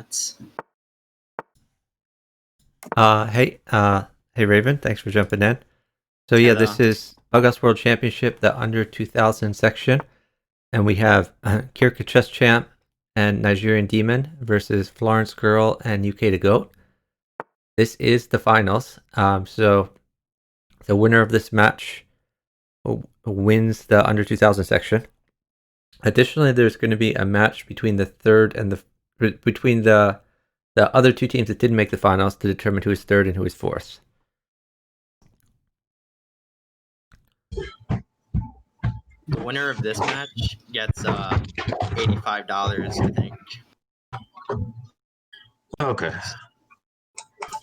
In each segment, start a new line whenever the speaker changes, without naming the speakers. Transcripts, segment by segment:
nuts.
Hey, Raven, thanks for jumping in. So yeah, this is Bughouse World Championship, the under 2000 section, and we have kirekachesschamp and NigerianDemon versus FlorenceGirl and UkDaGoat. This is the finals. So the winner of this match wins the under 2000 section. Additionally, there's going to be a match between the third and between the other two teams that didn't make the finals to determine who is third and who is fourth.
The winner of this match gets $85, I think.
Okay.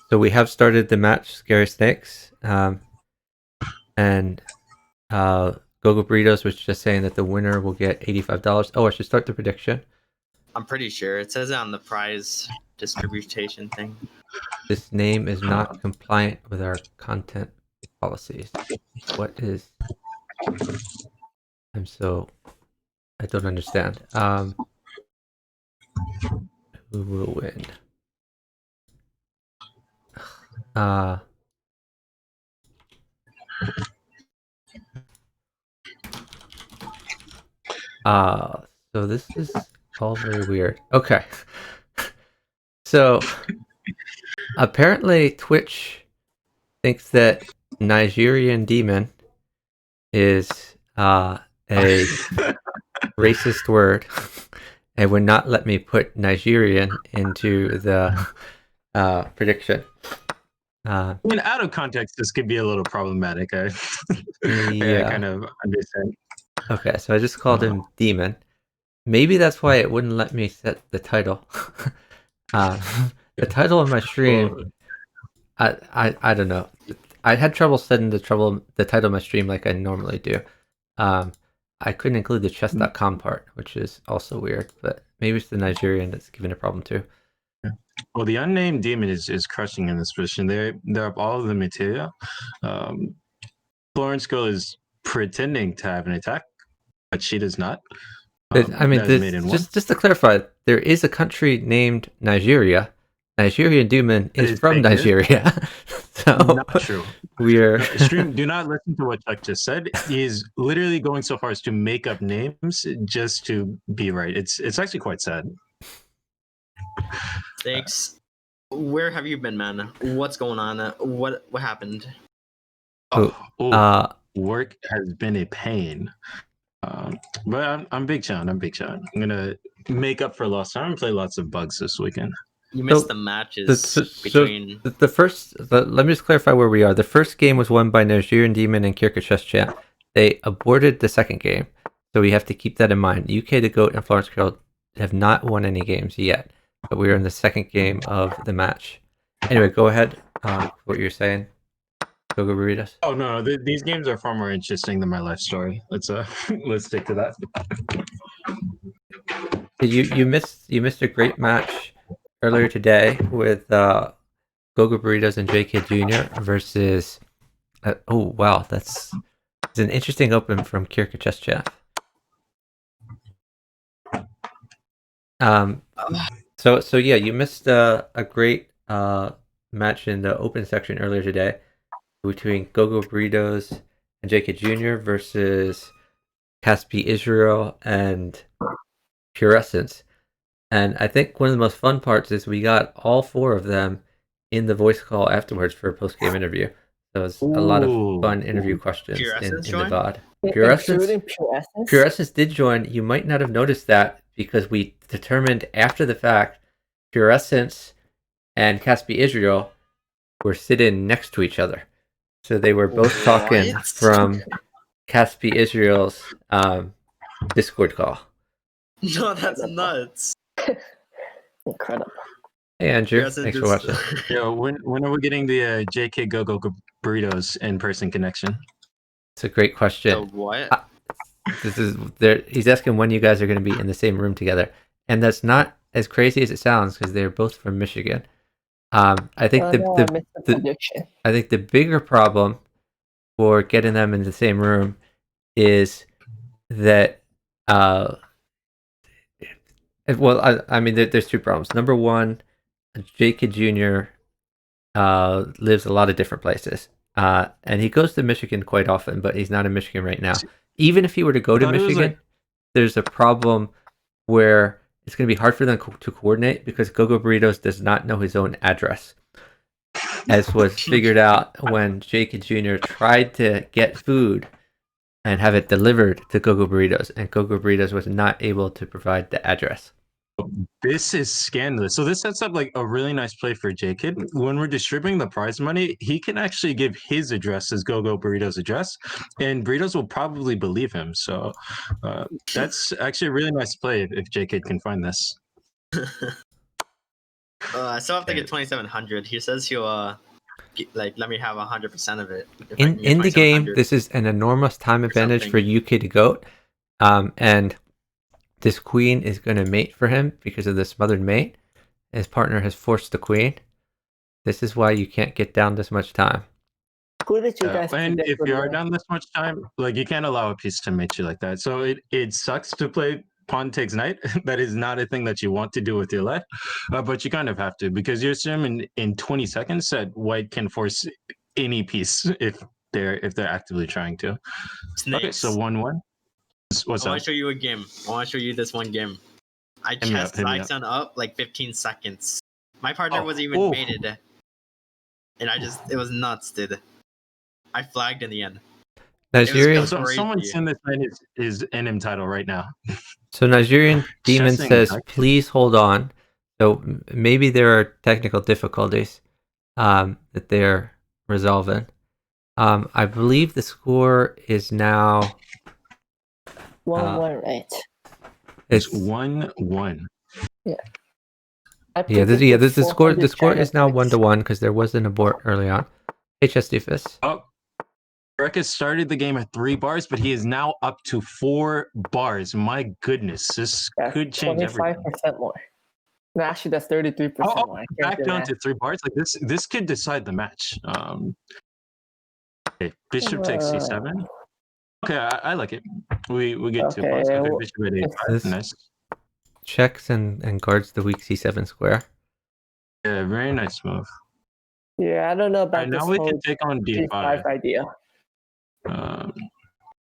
So we have started the match, Scary Snakes, and Gogo Burritos was just saying that the winner will get $85. Oh, I should start the prediction.
I'm pretty sure it says it on the prize distribution thing.
This name is not compliant with our content policies. What is? I don't understand. Who will win? So this is all very weird. Okay. So apparently Twitch thinks that NigerianDemon is a racist word and would not let me put Nigerian into the prediction.
I mean, out of context, this could be a little problematic. I kind of understand.
Okay, so I just called him Demon. Maybe that's why it wouldn't let me set the title. The title of my stream, I don't know. I had trouble setting the title of my stream like I normally do. I couldn't include the chess.com part, which is also weird, but maybe it's the Nigerian that's giving a problem too.
Well, the unnamed demon is crushing in this position. They're up all of the material. FlorenceGirl is pretending to have an attack, but she does not.
I mean, just to clarify, there is a country named Nigeria. NigerianDemon is from Nigeria. So
not true.
We're
stream. Do not listen to what Chuck just said. He is literally going so far as to make up names just to be right. It's actually quite sad.
Thanks. Where have you been, man? What's going on? What happened?
Work has been a pain. But I'm Big Sean. I'm gonna make up for lost time and play lots of bugs this weekend.
You missed the matches between
the first. Let me just clarify where we are. The first game was won by NigerianDemon and kirekachesschamp. They aborted the second game, so we have to keep that in mind. UkDaGoat and FlorenceGirl have not won any games yet, but we are in the second game of the match. Anyway, go ahead. What you're saying? Gogo Burritos.
Oh no, these games are far more interesting than my life story. Let's stick to that.
You missed a great match earlier today with Gogo Burritos and JK Jr. versus. Oh wow, it's an interesting open from kirekachesschamp. So yeah, you missed a great match in the open section earlier today between Gogo Burritos and JK Jr. versus Caspi Israel and Pure Essence. And I think one of the most fun parts is we got all four of them in the voice call afterwards for a post-game interview. So it was a lot of fun interview questions in the VOD. Pure Essence did join. You might not have noticed that because we determined after the fact Pure Essence and Caspi Israel were sitting next to each other. So they were both talking from Caspi Israel's Discord call.
No, that's nuts.
Incredible.
Hey Andrew, thanks for watching.
Yo, when are we getting the JK Gogo Burritos in-person connection?
It's a great question.
So what?
He's asking when you guys are going to be in the same room together, and that's not as crazy as it sounds because they're both from Michigan. I think I think the bigger problem for getting them in the same room is that Well, I mean, there's two problems. Number one, Jacob Jr. Lives a lot of different places. And he goes to Michigan quite often, but he's not in Michigan right now. Even if he were to go to Michigan, there's a problem where it's going to be hard for them to coordinate because Go-Go Burritos does not know his own address. As was figured out when Jacob Jr. tried to get food and have it delivered to Go-Go Burritos, and Go-Go Burritos was not able to provide the address.
This is scandalous. So this sets up like a really nice play for J-Kid. When we're distributing the prize money, he can actually give his address as Go-Go Burritos' address, and Burritos will probably believe him. So that's actually a really nice play if J-Kid can find this.
I still have to get 2,700. He says he'll let me have 100% of it.
In the game, this is an enormous time advantage for UkDaGoat, and this queen is going to mate for him because of the smothered mate. His partner has forced the queen. This is why you can't get down this much time.
And if you are down this much time, like you can't allow a piece to mate you like that. So it sucks to play pawn takes knight. That is not a thing that you want to do with your life, but you kind of have to because you're assuming in 20 seconds that white can force any piece if they're actively trying to.
Snakes.
Okay, so 1-1. What's
I want to show you a game. I want to show you this one game. I chessed Zyxon up like 15 seconds. My partner wasn't even mated. And it was nuts, dude. I flagged in the end.
Nigerian.
So someone send this man his NM title right now.
So Nigerian Demon says, please hold on. So maybe there are technical difficulties that they're resolving. I believe the score is now
1-1, right?
It's
1-1.
Yeah.
The score is now 1-1 because there was an abort early on. HS Doofus.
Oh, Rekka started the game at 3 bars, but he is now up to 4 bars. My goodness, this could change everything.
25% more. No, actually, that's 33% more.
Back down to 3 bars. Like this could decide the match. Okay, Bishop takes C7. Okay, I like it. We get 2 points. Okay, Bishop at A5. Nice.
Checks and guards the weak C7 square.
Yeah, very nice move.
Yeah, I don't know about this
now we can take on D5
idea.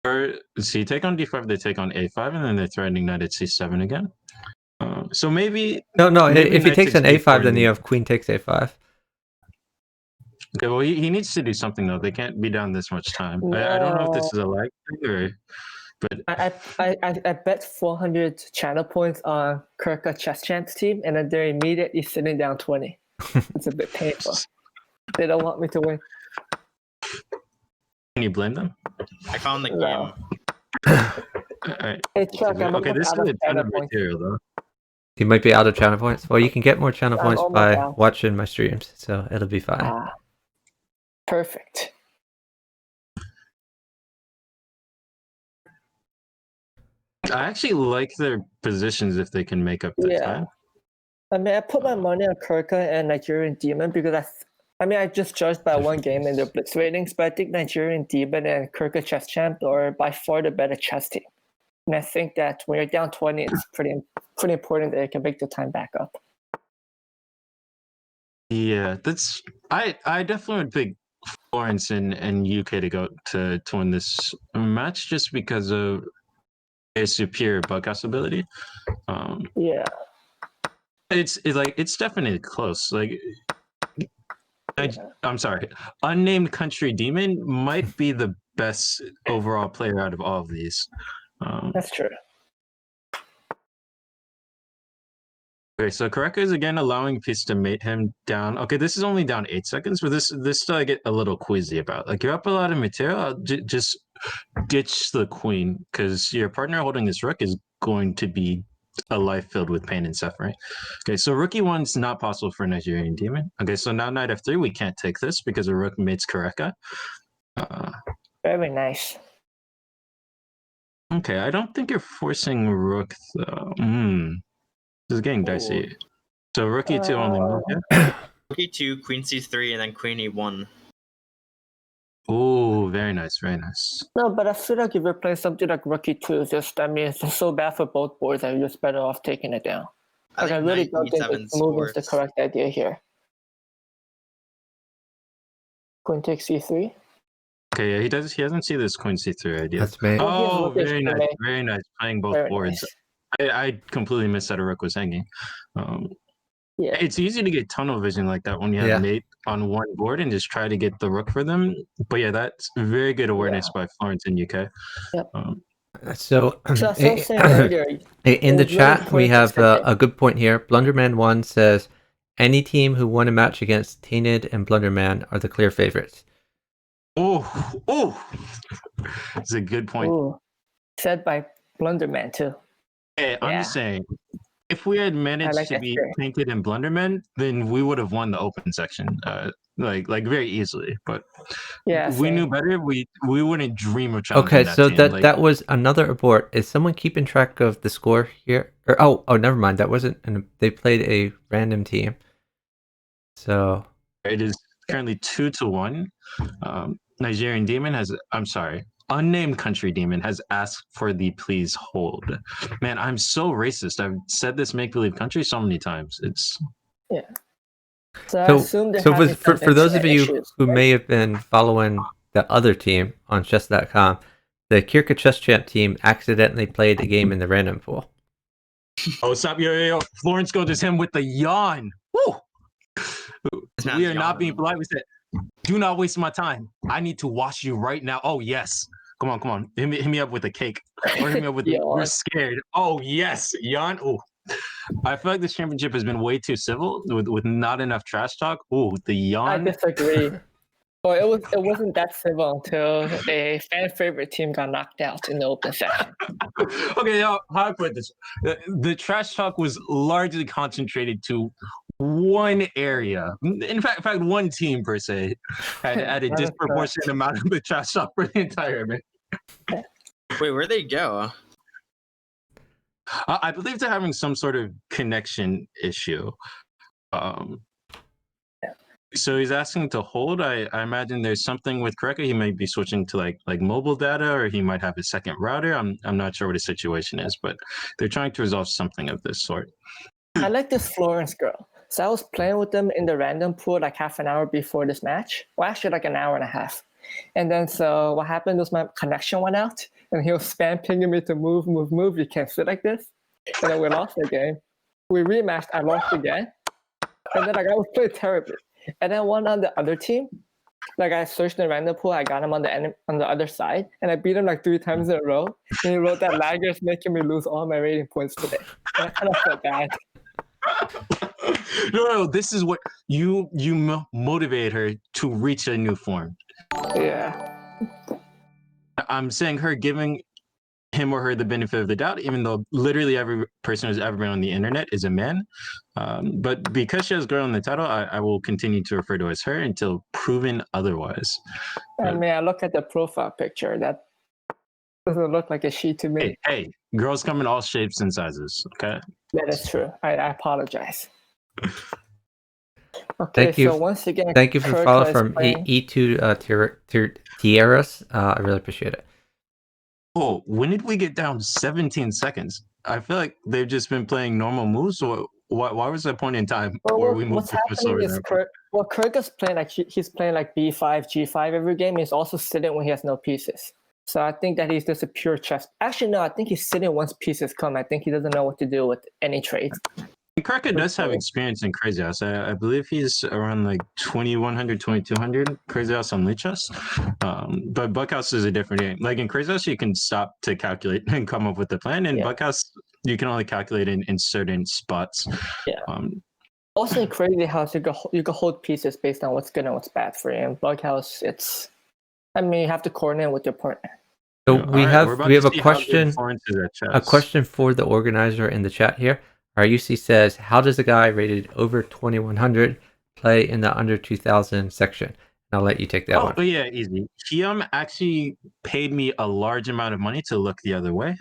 Or see, take on D5, they take on A5, and then they're threatening knight at C7 again. So maybe
if he takes an A5, then you have queen takes A5.
Okay, well he needs to do something though. They can't be down this much time. No. I don't know if this is a lag thing but
I bet 400 channel points on kirekachesschamp team, and then they're immediately sitting down 20. It's a bit painful. They don't want me to win.
Can you blame them?
I found the game.
Alright.
Hey, Chuck,
okay, this is a ton of material though.
You might be out of channel points. Well, you can get more channel points by watching my streams, so it'll be fine.
Perfect.
I actually like their positions if they can make up the time.
I mean, I put my money on Kirka and Nigerian Demon because I just judged by one game in their blitz ratings, but I think Nigerian Demon and kirekachesschamp are by far the better chess team. And I think that when you're down 20, it's pretty important that you can make the time back up.
Yeah, I definitely would pick Florence and UkDaGoat to win this match just because of a superior bughouse ability. It's definitely close. I'm sorry. Unnamed Country Demon might be the best overall player out of all of these.
That's true.
Okay, so Kareka is again allowing piece to mate him down. Okay, this is only down 8 seconds, but this I get a little queasy about. Like, you're up a lot of material, just ditch the queen, because your partner holding this rook is going to be a life filled with pain and suffering. Okay, so rookie one's not possible for Nigerian Demon. Okay, so now knight f3, we can't take this because a rook mates Kareka.
Very nice.
Okay, I don't think you're forcing rook though. This is getting dicey. So rook e2 only move, yeah?
Rook e2, queen c3, and then queen e1.
Oh, very nice, very nice.
No, but I feel like if you're playing something like rook e2, it's just so bad for both boards that you're just better off taking it down. I really don't think the move is the correct idea here. Queen takes c3.
Okay, yeah, he hasn't seen this queen c3 idea.
That's me.
Oh, very nice, very nice. Playing both boards. Nice. I completely missed that a rook was hanging. Yeah, it's easy to get tunnel vision like that when you have mate on one board and just try to get the rook for them. But yeah, that's very good awareness by Florence in UK.
Yep.
So
saying earlier,
in the chat, we have a good point here. Blunderman1 says, any team who won a match against Tainted and Blunderman are the clear favorites.
Oh, that's a good point.
Ooh. Said by Blunderman too.
Hey, I'm just saying, if we had managed to beat Tainted and Blunderman, then we would have won the open section, like very easily. But we knew better. We wouldn't dream of challenging that
so
team.
that was another abort. Is someone keeping track of the score here? Or oh, never mind. That wasn't. They played a random team. So
it is currently 2-1. NigerianDemon has. I'm sorry. Unnamed Country Demon has asked for the please hold. Man, I'm so racist. I've said this make-believe country so many times. It's
So I assume
for those of you who may have been following the other team on chess.com, the kirekachesschamp team accidentally played a game in the random pool.
Oh, stop. Yo. FlorenceGirl just him with the yawn. Woo! We are not being polite. We said, do not waste my time. I need to watch you right now. Oh, yes. Come on. Hit me up with a cake. Or hit me up with we're scared. Oh, yes. Yawn. Oh, I feel like this championship has been way too civil with not enough trash talk. Oh, the yawn.
I disagree. Well, it wasn't that civil until a fan favorite team got knocked out in the open session.
Okay, how I put this. The trash talk was largely concentrated to one area. In fact, one team per se had a disproportionate amount of the trash talk for the entire event.
Wait, where'd they go?
I believe they're having some sort of connection issue. So he's asking to hold. I imagine there's something with Kireka. He might be switching to like mobile data, or he might have a second router. I'm not sure what the situation is, but they're trying to resolve something of this sort.
I like this FlorenceGirl. So I was playing with them in the random pool like half an hour before this match. Well, actually like an hour and a half. And then so what happened was my connection went out, and he was spam pinging me to move. You can't sit like this. And then we lost the game. We rematched. I lost again. And then I was playing terribly. And then one on the other team, like I searched the random pool, I got him on the other side, and I beat him like 3 times in a row. And he wrote that Lagger is making me lose all my rating points today. And I kind of felt bad.
No, this is what you motivate her to reach a new form.
Yeah.
I'm saying her giving him or her the benefit of the doubt, even though literally every person who's ever been on the internet is a man. But because she has girl in the title, I will continue to refer to as her until proven otherwise.
I mean, I look at the profile picture. That doesn't look like a she to me.
Hey, girls come in all shapes and sizes, okay?
That is true. I apologize. Okay,
thank you.
So once again,
thank you for the follow from E2 Tierras. I really appreciate it.
Oh, when did we get down 17 seconds? I feel like they've just been playing normal moves. So why was that point in time where we moved to slower?
Kirka's playing like he's playing like B5, G5 every game. He's also sitting when he has no pieces. So I think that he's just a pure chess. Actually, no, I think he's sitting once pieces come. I think he doesn't know what to do with any trades.
Kireka does have experience in Crazy House. I believe he's around like 2100, 2200 Crazy House on Lichess. But Buckhouse is a different game. Like in Crazy House, you can stop to calculate and come up with a plan. In Buckhouse, you can only calculate in certain spots.
Yeah. Also in Crazy House, you can hold pieces based on what's good and what's bad for you. In Buckhouse, you have to coordinate with your partner.
So we have a question for the organizer in the chat here. Our UC says, how does a guy rated over 2100 play in the under 2000 section? I'll let you take that one.
Oh, yeah, easy. He actually paid me a large amount of money to look the other way.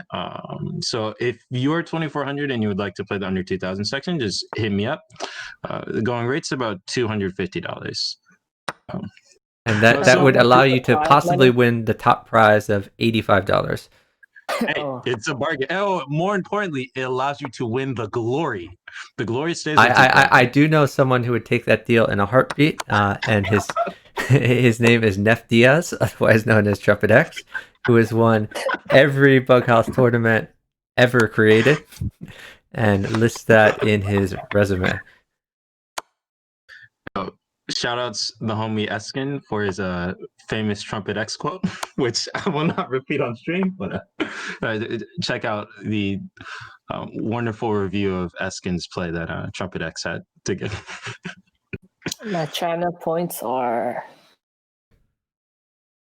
So if you're 2400 and you would like to play the under 2000 section, just hit me up. The going rate's about $250.
And that would allow you to possibly win the top prize of $85.
Hey, it's a bargain. Oh, more importantly, it allows you to win the glory. The glory stays with you.
I do know someone who would take that deal in a heartbeat, and his his name is Neff Diaz, otherwise known as Trumpet X, who has won every Bughouse tournament ever created, and lists that in his resume.
Shout outs the homie Eskin for his famous Trumpet X quote, which I will not repeat on stream, but check out the wonderful review of Eskin's play that Trumpet X had to give.
My China points are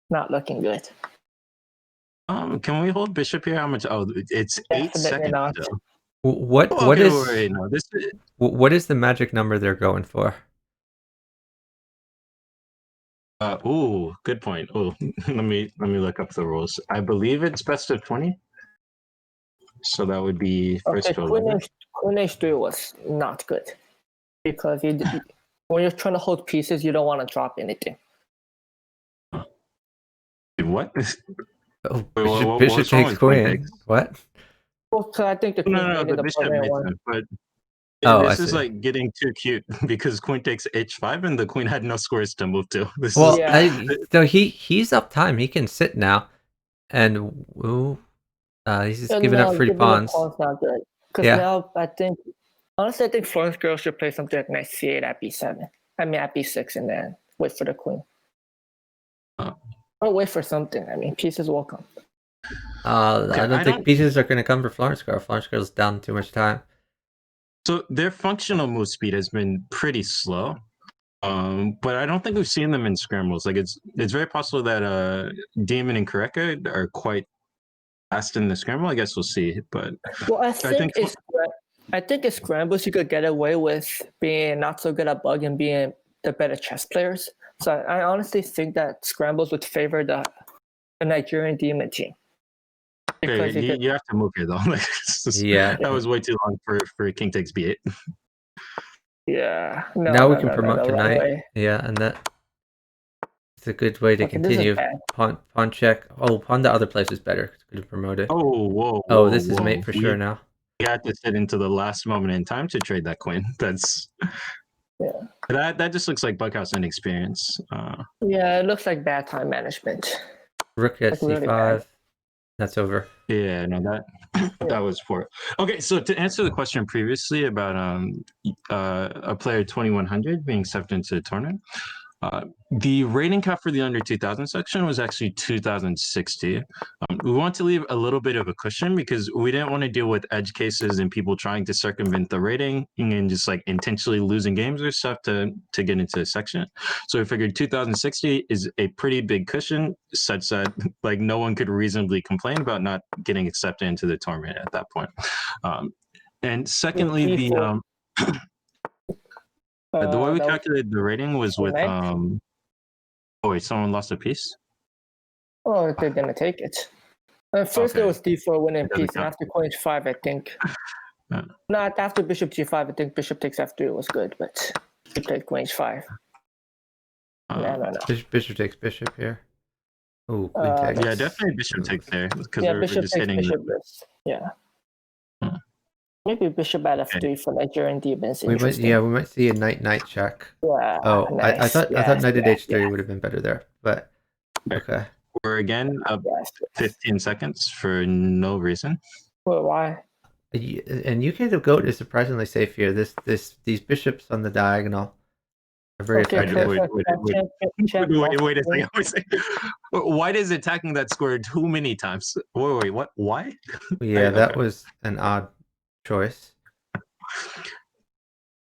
not looking good.
Can we hold Bishop here? How much? Oh, it's 8 seconds.
Not.
What is the magic number they're going for?
Ooh, good point. Oh, let me look up the rules. I believe it's best of 20. So that would be first to 11.
Queen H3 was not good because when you're trying to hold pieces, you don't want to drop anything.
What?
Oh, bishop takes queen. What?
Well, so I think the queen
the bishop makes it, but this is like getting too cute because queen takes h5 and the queen had no squares to move to.
So he's up time. He can sit now, and he's just giving up free pawns.
Not good because now I think FlorenceGirl should play something like knight c8 at b7. I mean at b6 and then wait for the queen. Or wait for something. I mean, pieces will come.
I don't think pieces are going to come for FlorenceGirl. FlorenceGirl's down too much time.
So their functional move speed has been pretty slow, but I don't think we've seen them in scrambles. Like it's very possible that Demon and Kireka are quite fast in the scramble. I guess we'll see. But
I think in scrambles you could get away with being not so good at bug and being the better chess players. So I honestly think that scrambles would favor the Nigerian Demon team.
Okay, you have to move here though. That was way too long for King takes b8.
Yeah.
Now we can promote tonight. Right, yeah, and that it's a good way to continue. Pawn check. Oh, pawn the other place is better. It's good to promote it.
Oh,
this is mate for sure now.
You had to sit into the last moment in time to trade that queen. That's that just looks like Bughouse inexperience.
Yeah, it looks like bad time management.
Rook at c5. Really that's over.
Yeah, no, that was for it. Okay, so to answer the question previously about a player 2100 being accepted into the tournament, the rating cap for the under 2000 section was actually 2060. We want to leave a little bit of a cushion because we didn't want to deal with edge cases and people trying to circumvent the rating and just like intentionally losing games or stuff to get into the section. So we figured 2060 is a pretty big cushion such that like no one could reasonably complain about not getting accepted into the tournament at that point. And secondly, the way we calculated the rating was with someone lost a piece?
Oh, they're gonna take it. First there was d4 winning piece, and after queen h5, I think. No, after bishop g5, I think bishop takes f3 was good, but he played queen h5. No.
Bishop takes bishop here. Oh, queen takes.
Yeah, definitely bishop takes there because we're just hitting.
Bishop yeah. Maybe bishop at f3 for Nigerian demons.
We might see a knight check.
Yeah.
Oh, nice. I thought knight at h3 would have been better there, but okay.
We're again up 15 seconds for no reason.
Well, why?
And UkDaGoat is surprisingly safe here. These bishops on the diagonal are very effective.
Wait a second. White is attacking that square too many times. Wait, what? Why?
Yeah, that was an odd choice.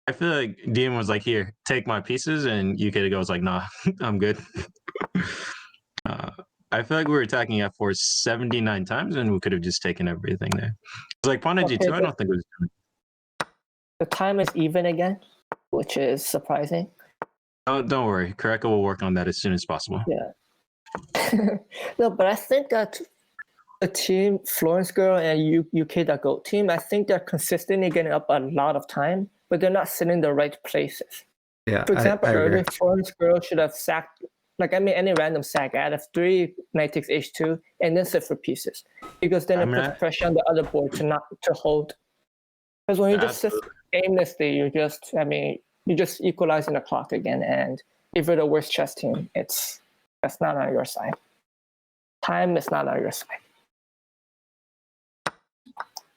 I feel like DM was like, here, take my pieces, and UkDaGoat was like, nah, I'm good. I feel like we were attacking f4 79 times, and we could have just taken everything there. It's like pawn at g2, I don't think it was good.
The time is even again, which is surprising.
Oh, don't worry. Kireka will work on that as soon as possible.
Yeah. No, but I think that the team, FlorenceGirl and UkDaGoat team, I think they're consistently getting up a lot of time, but they're not sitting in the right places.
Yeah.
For example, earlier FlorenceGirl should have sacked like any random sack out of 3, knight takes h2, and then sit for pieces, because then it puts pressure on the other board to hold. Because when you just sit aimlessly, you just equalizing the clock again, and if you're the worst chess team, that's not on your side. Time is not on your side.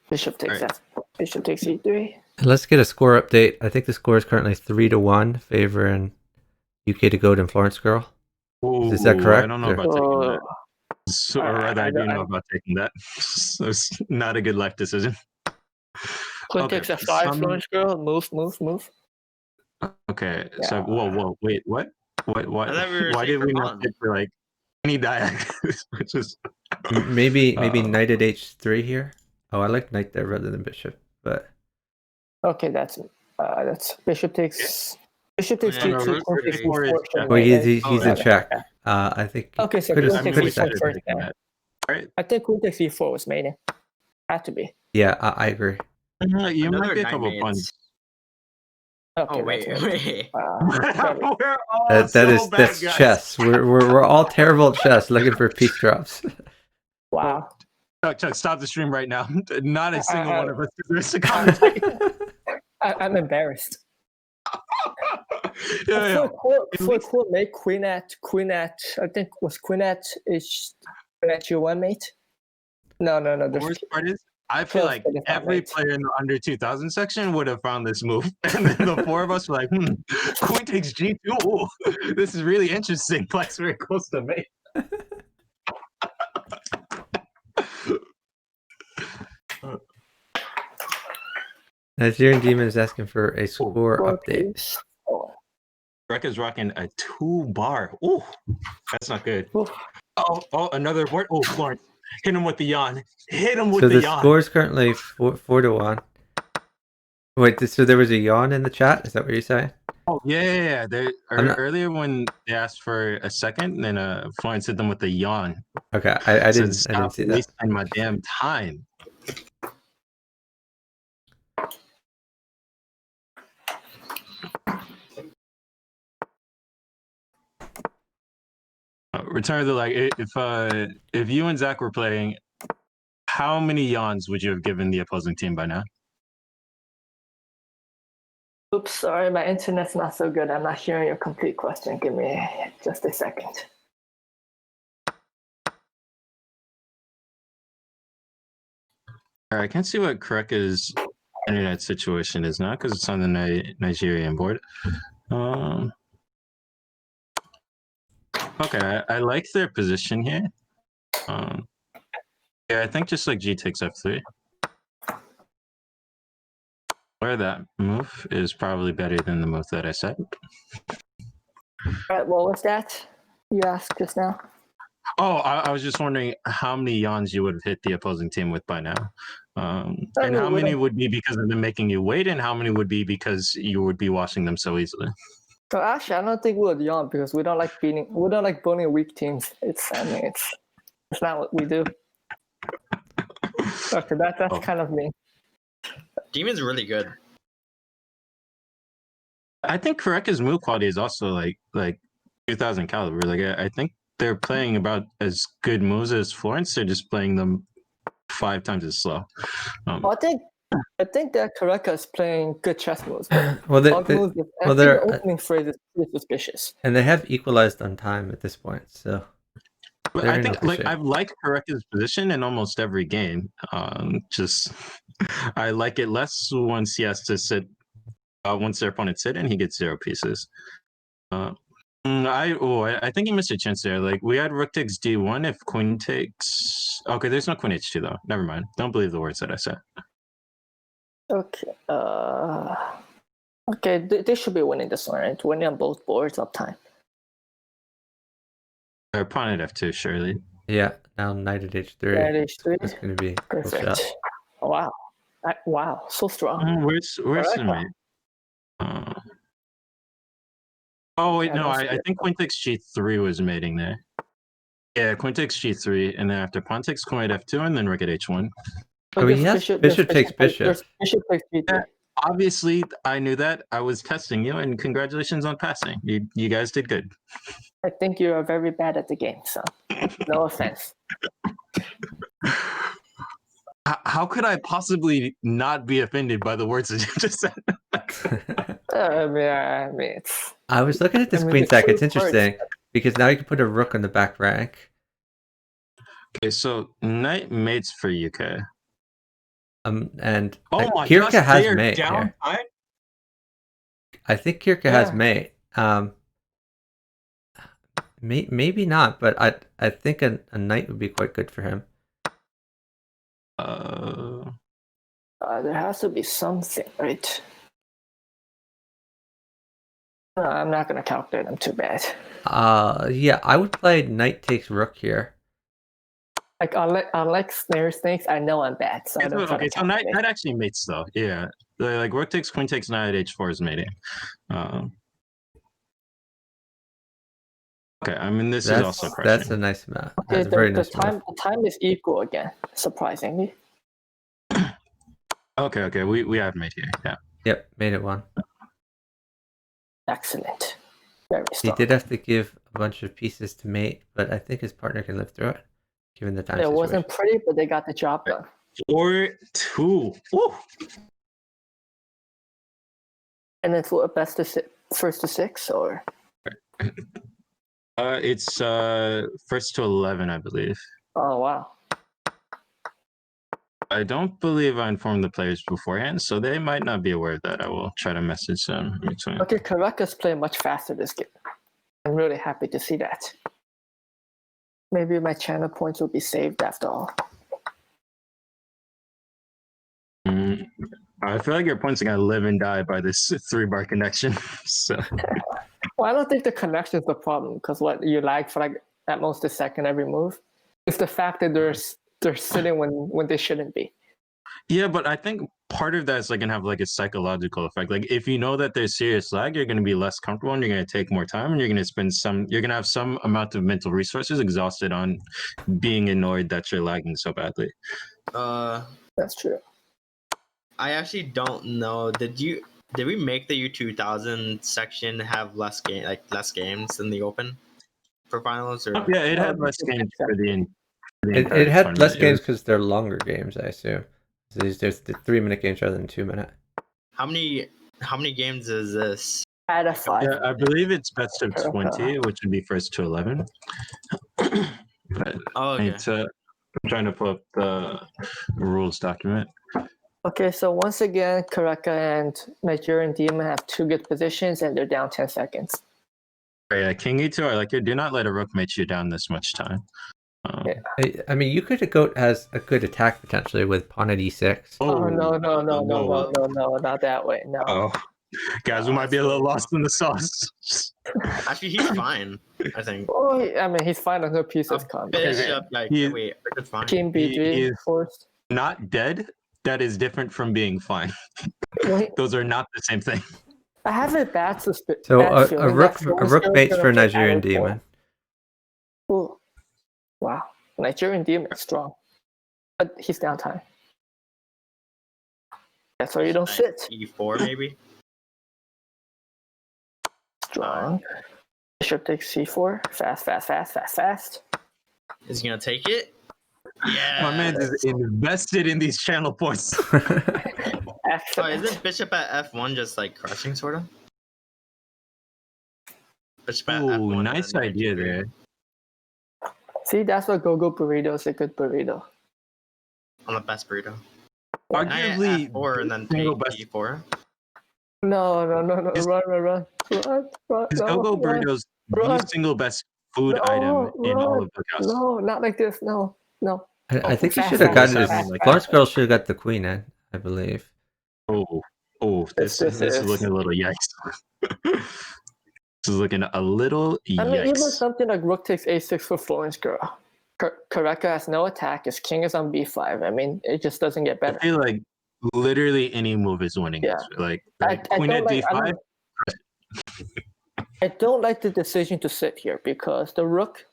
Bishop takes F. Bishop takes e3.
Let's get a score update. I think the score is currently 3-1, favoring UkDaGoat and FlorenceGirl. Is that correct?
I don't know about taking that. So, rather, I do know about taking that. So it's not a good life decision.
Queen takes F5, FlorenceGirl. Move.
Okay, so whoa, wait, what? Why did we not pick for like any diagonals? Which is
maybe knight at h3 here. Oh, I like knight there rather than bishop, but
okay, that's bishop takes g2.
Oh, he's in check. I think.
Okay, so queen takes e4 first. Right. I think queen takes e4 was mating. Had to be.
Yeah, I agree.
You might be a couple points.
Okay,
wait.
That's chess. We're all terrible at chess, looking for piece drops.
Wow.
Chuck, stop the stream right now. Not a single one of us is a commentator.
I'm embarrassed. For mate, queen at. I think was queen at g1 mate. No.
The worst part is, I feel like every player in the under 2000 section would have found this move, and then the four of us were like, queen takes g2. Ooh, this is really interesting. Black's very close to mate.
NigerianDemon is asking for a score update.
Greg is rocking a 2-bar. Ooh, that's not good. Oh, another board. Oh, Florence, hit him with the yawn. Hit him with the yawn.
So the score is currently 4-1. Wait, so there was a yawn in the chat? Is that what you're saying?
Oh, yeah. Earlier when they asked for a second, then Florence hit them with the yawn.
Okay, I didn't see that.
Wasting my damn time. Return of the leg. If you and Zach were playing, how many yawns would you have given the opposing team by now?
Oops, sorry, my internet's not so good. I'm not hearing your complete question. Give me just a second.
All right, I can't see what Kireka's internet situation is now because it's on the Nigerian board. Okay, I like their position here. Yeah, I think just like G takes F3. Where that move is probably better than the move that I said.
All right, what was that you asked just now?
Oh, I was just wondering how many yawns you would have hit the opposing team with by now. And how many would be because of them making you wait, and how many would be because you would be washing them so easily?
So actually, I don't think we would yawn because we don't like bullying weak teams. It's not what we do. Okay, that's kind of me.
Demon's really good.
I think Kireka's move quality is also like 2000 caliber. Like I think they're playing about as good moves as Florence. They're just playing them 5 times as slow.
I think that Kireka is playing good chess moves.
The
opening phrase is pretty suspicious.
And they have equalized on time at this point, so.
But I think I've liked Kireka's position in almost every game. Just I like it less once he has to sit. Once their opponent sit and he gets 0 pieces. I think he missed a chance there. Like we had rook takes d1 if queen takes. Okay, there's no queen h2 though. Never mind. Don't believe the words that I said.
Okay. Okay, they should be winning this one, right? Winning on both boards uptime.
Pawn at f2, surely.
Yeah, now knight at h3.
Knight at h3.
It's going to be
perfect. Wow. Wow, so strong.
Where's the mate? Oh wait, no, I think queen takes g3 was mating there. Yeah, queen takes g3, and then after pawn takes queen at f2, and then rook at h1.
Oh, yes, bishop takes bishop.
Bishop takes g3.
Yeah, obviously, I knew that. I was testing you, and congratulations on passing. You guys did good.
I think you are very bad at the game, son. No offense.
How could I possibly not be offended by the words that you just said?
I mean, it's...
I was looking at this queen sack. It's interesting because now you can put a rook on the back rank.
Okay, so knight mates for UK.
And
Oh my
Kirka
gosh,
has
they are
mate
down
here.
high?
I think Kirka has mate. Maybe not, but I think a knight would be quite good for him.
There has to be something, right? I'm not gonna calculate. I'm too bad.
Yeah, I would play knight takes rook here.
Like unlike snare snakes, I know I'm bad, so I don't try to
so knight actually mates though. Yeah, like rook takes, queen takes, knight at h4 is mating. Okay, I mean this is also crushing.
That's a nice amount.
Okay,
that's a very nice
the time is equal again, surprisingly.
Okay, we have mate here. Yeah.
Yep, made it one.
Excellent. Very strong.
He did have to give a bunch of pieces to mate, but I think his partner can live through it, given the time.
It wasn't pretty, but they got the job done.
4-2. Woo!
And it's what, best to first to 6 or?
It's first to 11, I believe.
Oh wow.
I don't believe I informed the players beforehand, so they might not be aware of that. I will try to message them.
Okay, Caracas play much faster this game. I'm really happy to see that. Maybe my channel points will be saved after all.
I feel like your points are gonna live and die by this 3-bar connection. So.
Well, I don't think the connection is the problem, because what you lag for like at most a second every move. It's the fact that they're sitting when they shouldn't be.
Yeah, but I think part of that is like gonna have like a psychological effect. Like if you know that there's serious lag, you're gonna be less comfortable and you're gonna take more time and you're gonna have some amount of mental resources exhausted on being annoyed that you're lagging so badly.
That's true.
I actually don't know. Did we make the U2000 section have less games than the Open for finals? Or
yeah, it had less games for the
it had less games because they're longer games, I assume. There's the 3-minute games rather than 2-minute.
How many games is this?
Out of 5.
Yeah, I believe it's best of 20, which would be first to 11. But
okay.
I'm trying to pull up the rules document.
Okay, so once again, Karaka and NigerianDemon have 2 good positions and they're down 10 seconds.
Yeah, King E2, I like it. Do not let a rook mate you down this much time.
I mean, UkDaGoat has a good attack potentially with pawn at e6.
Oh no, not that way. No.
Oh, guys, we might be a little lost in the sauce.
Actually, he's fine, I think.
Oh, I mean, he's fine on no pieces come.
Bishop, wait, it's fine.
King B3 forced.
Not dead. That is different from being fine. Those are not the same thing.
I have a bad suspicion.
So a rook mates for NigerianDemon.
Ooh. Wow, NigerianDemon is strong, but he's downtime. That's why you don't sit.
E4 maybe.
Strong. Bishop takes C4. Fast.
Is he gonna take it? Yeah.
My man is invested in these channel points.
Isn't bishop at F1 just like crushing sort of? Bishop at F1.
Nice idea there.
See, that's what Go Burrito is a good burrito.
I'm the best burrito.
Arguably,
F4 and then take E4.
No. Run.
Is Go Burrito's the single best food item in all of the house?
No, not like this. No.
I think he should have gotten his. FlorenceGirl should have got the queen in, I believe.
This is looking a little yikes. This is looking a little yikes.
I mean, even something like rook takes a6 for FlorenceGirl. Karaka has no attack. His king is on b5. I mean, it just doesn't get better.
I feel like literally any move is winning. Yeah. Like queen at d5.
I don't like the decision to sit here because the rook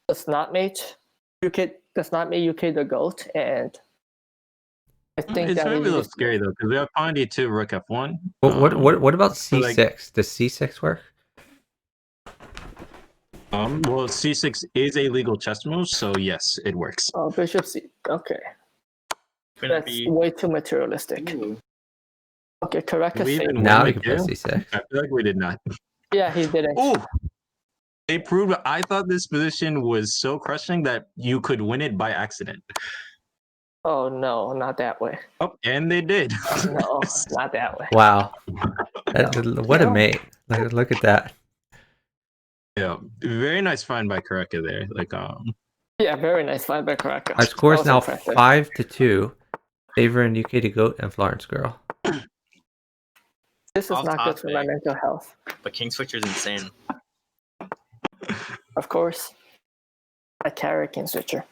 does not mate UkDaGoat, and I think
it's maybe a little scary though because we have pawn d2, rook f1.
What about c6? Does c6 work?
Well, c6 is a legal chess move, so yes, it works.
Oh, bishop c. Okay.
Gonna
That's way too materialistic.
Ooh.
Okay, correct.
We even
Now
win
you
the
can play
game?
c6.
I feel like we did not.
Yeah, he didn't.
Oh, they proved. I thought this position was so crushing that you could win it by accident.
Oh no, not that way.
Oh, and they did.
No, not that way.
Wow. What a mate. Look at that.
Yeah, very nice find by Kareka there. Like,
Yeah, very nice find by Karaka.
Our score is
That was
now
impressive.
5-2, favoring UkDaGoat and FlorenceGirl.
This is
Off
not good for my
topic.
mental health.
But King Switcher's insane.
Of course, I carry King Switcher.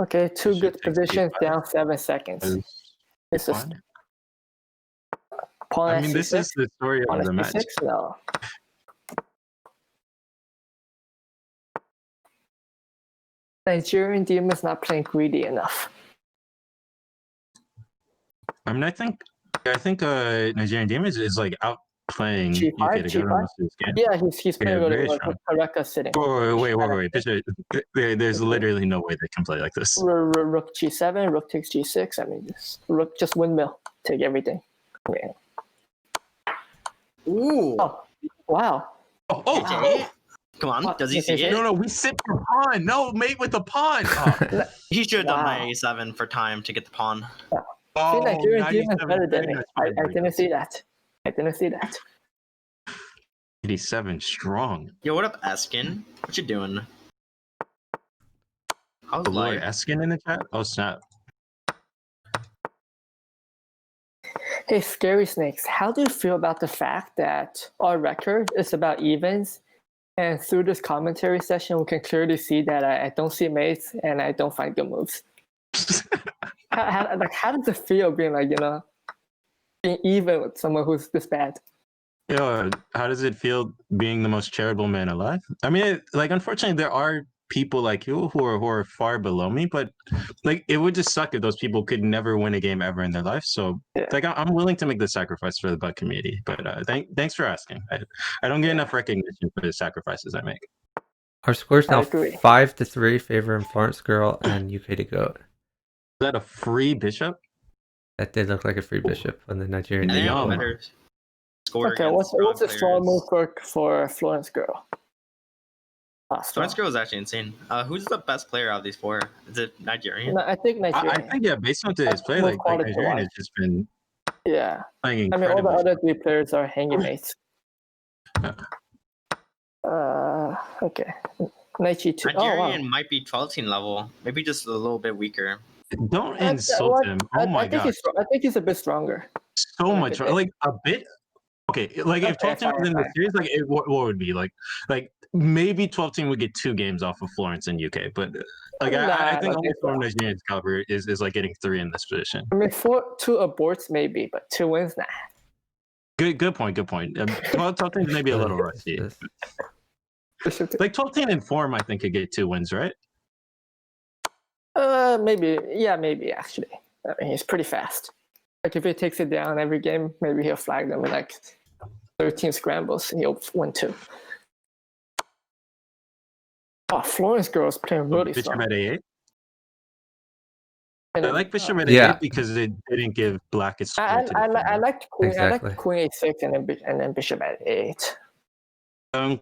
Okay, two good positions down 7 seconds. This is
fine.
pawn
I
at
mean, this
C6.
is the story
Pawn
of
at
the match.
C6? No. Nigerian Demon is not playing greedy enough.
I mean, I think Nigerian Demon is like outplaying
G5,
UkDaGoat
G5?
most of this game.
Yeah, he's playing really
very
well.
strong.
Karaka sitting.
Wait. There's literally no way they can play like this.
Rook G7, Rook takes G6. I mean, Rook just windmill, take everything. Okay.
Ooh.
Oh, wow.
Oh,
AJ? Come on, does he see it?
no, we sit for pawn. No, mate with the pawn. Oh,
He should have done
Wow.
my A7 for time to get the pawn.
See, Nigerian Demon is
97,
better than me.
very
I
nice.
didn't see that. I didn't see that.
87 strong.
Yo, what up, Eskin? What you doing? How's
Lord
life?
Eskin in the chat? Oh, snap.
Hey, Scary Snakes, how do you feel about the fact that our record is about evens? And through this commentary session, we can clearly see that I don't see mates and I don't find good moves. How does it feel being being even with someone who's this bad?
Yo, how does it feel being the most charitable man alive? I mean, unfortunately, there are people like you who are far below me, but it would just suck if those people could never win a game ever in their life. So,
Yeah.
I'm willing to make the sacrifice for the Bug community. But thanks for asking. I don't get enough recognition for the sacrifices I make.
Our score is now
I agree.
5-3, favoring FlorenceGirl and UkDaGoat.
Is that a free bishop?
That did look like a free bishop on the Nigerian
I think I have a
Demon.
better score.
Okay,
against
what's a
strong
strong move
players.
for FlorenceGirl?
Florence Girl is actually insane. Who's the best player out of these four? Is it Nigerian?
No, I think Nigerian.
I think, yeah, based on today's play,
Most
Nigerian
quality-wise.
has just been
Yeah.
playing
I mean, all the
incredibly.
other three players are hanging mates. Okay. Knight G2.
Nigerian might be 12-team level, maybe just a little bit weaker.
Don't insult him. Oh my god.
I think he's a bit stronger.
So much, a bit. Okay, if 12 team was in the
fine.
series, what would be like maybe 12 team would get 2 games off of Florence and UK, but I think only from Nigerian's caliber is getting 3 in this position.
I mean, 2 aborts maybe, but 2 wins, nah.
Good point. 12 team maybe a little rusty. 12 team in form, I think could get 2 wins, right?
Maybe actually. I mean, he's pretty fast. If he takes it down every game, maybe he'll flag them in 13 scrambles. He'll win 2. Oh, FlorenceGirl is playing really
Bishop
strong.
at A8.
I
like Bishop at A8 because it didn't give Black its square to defend.
I like Queen.
Exactly.
I like Queen A6 and then Bishop at A8.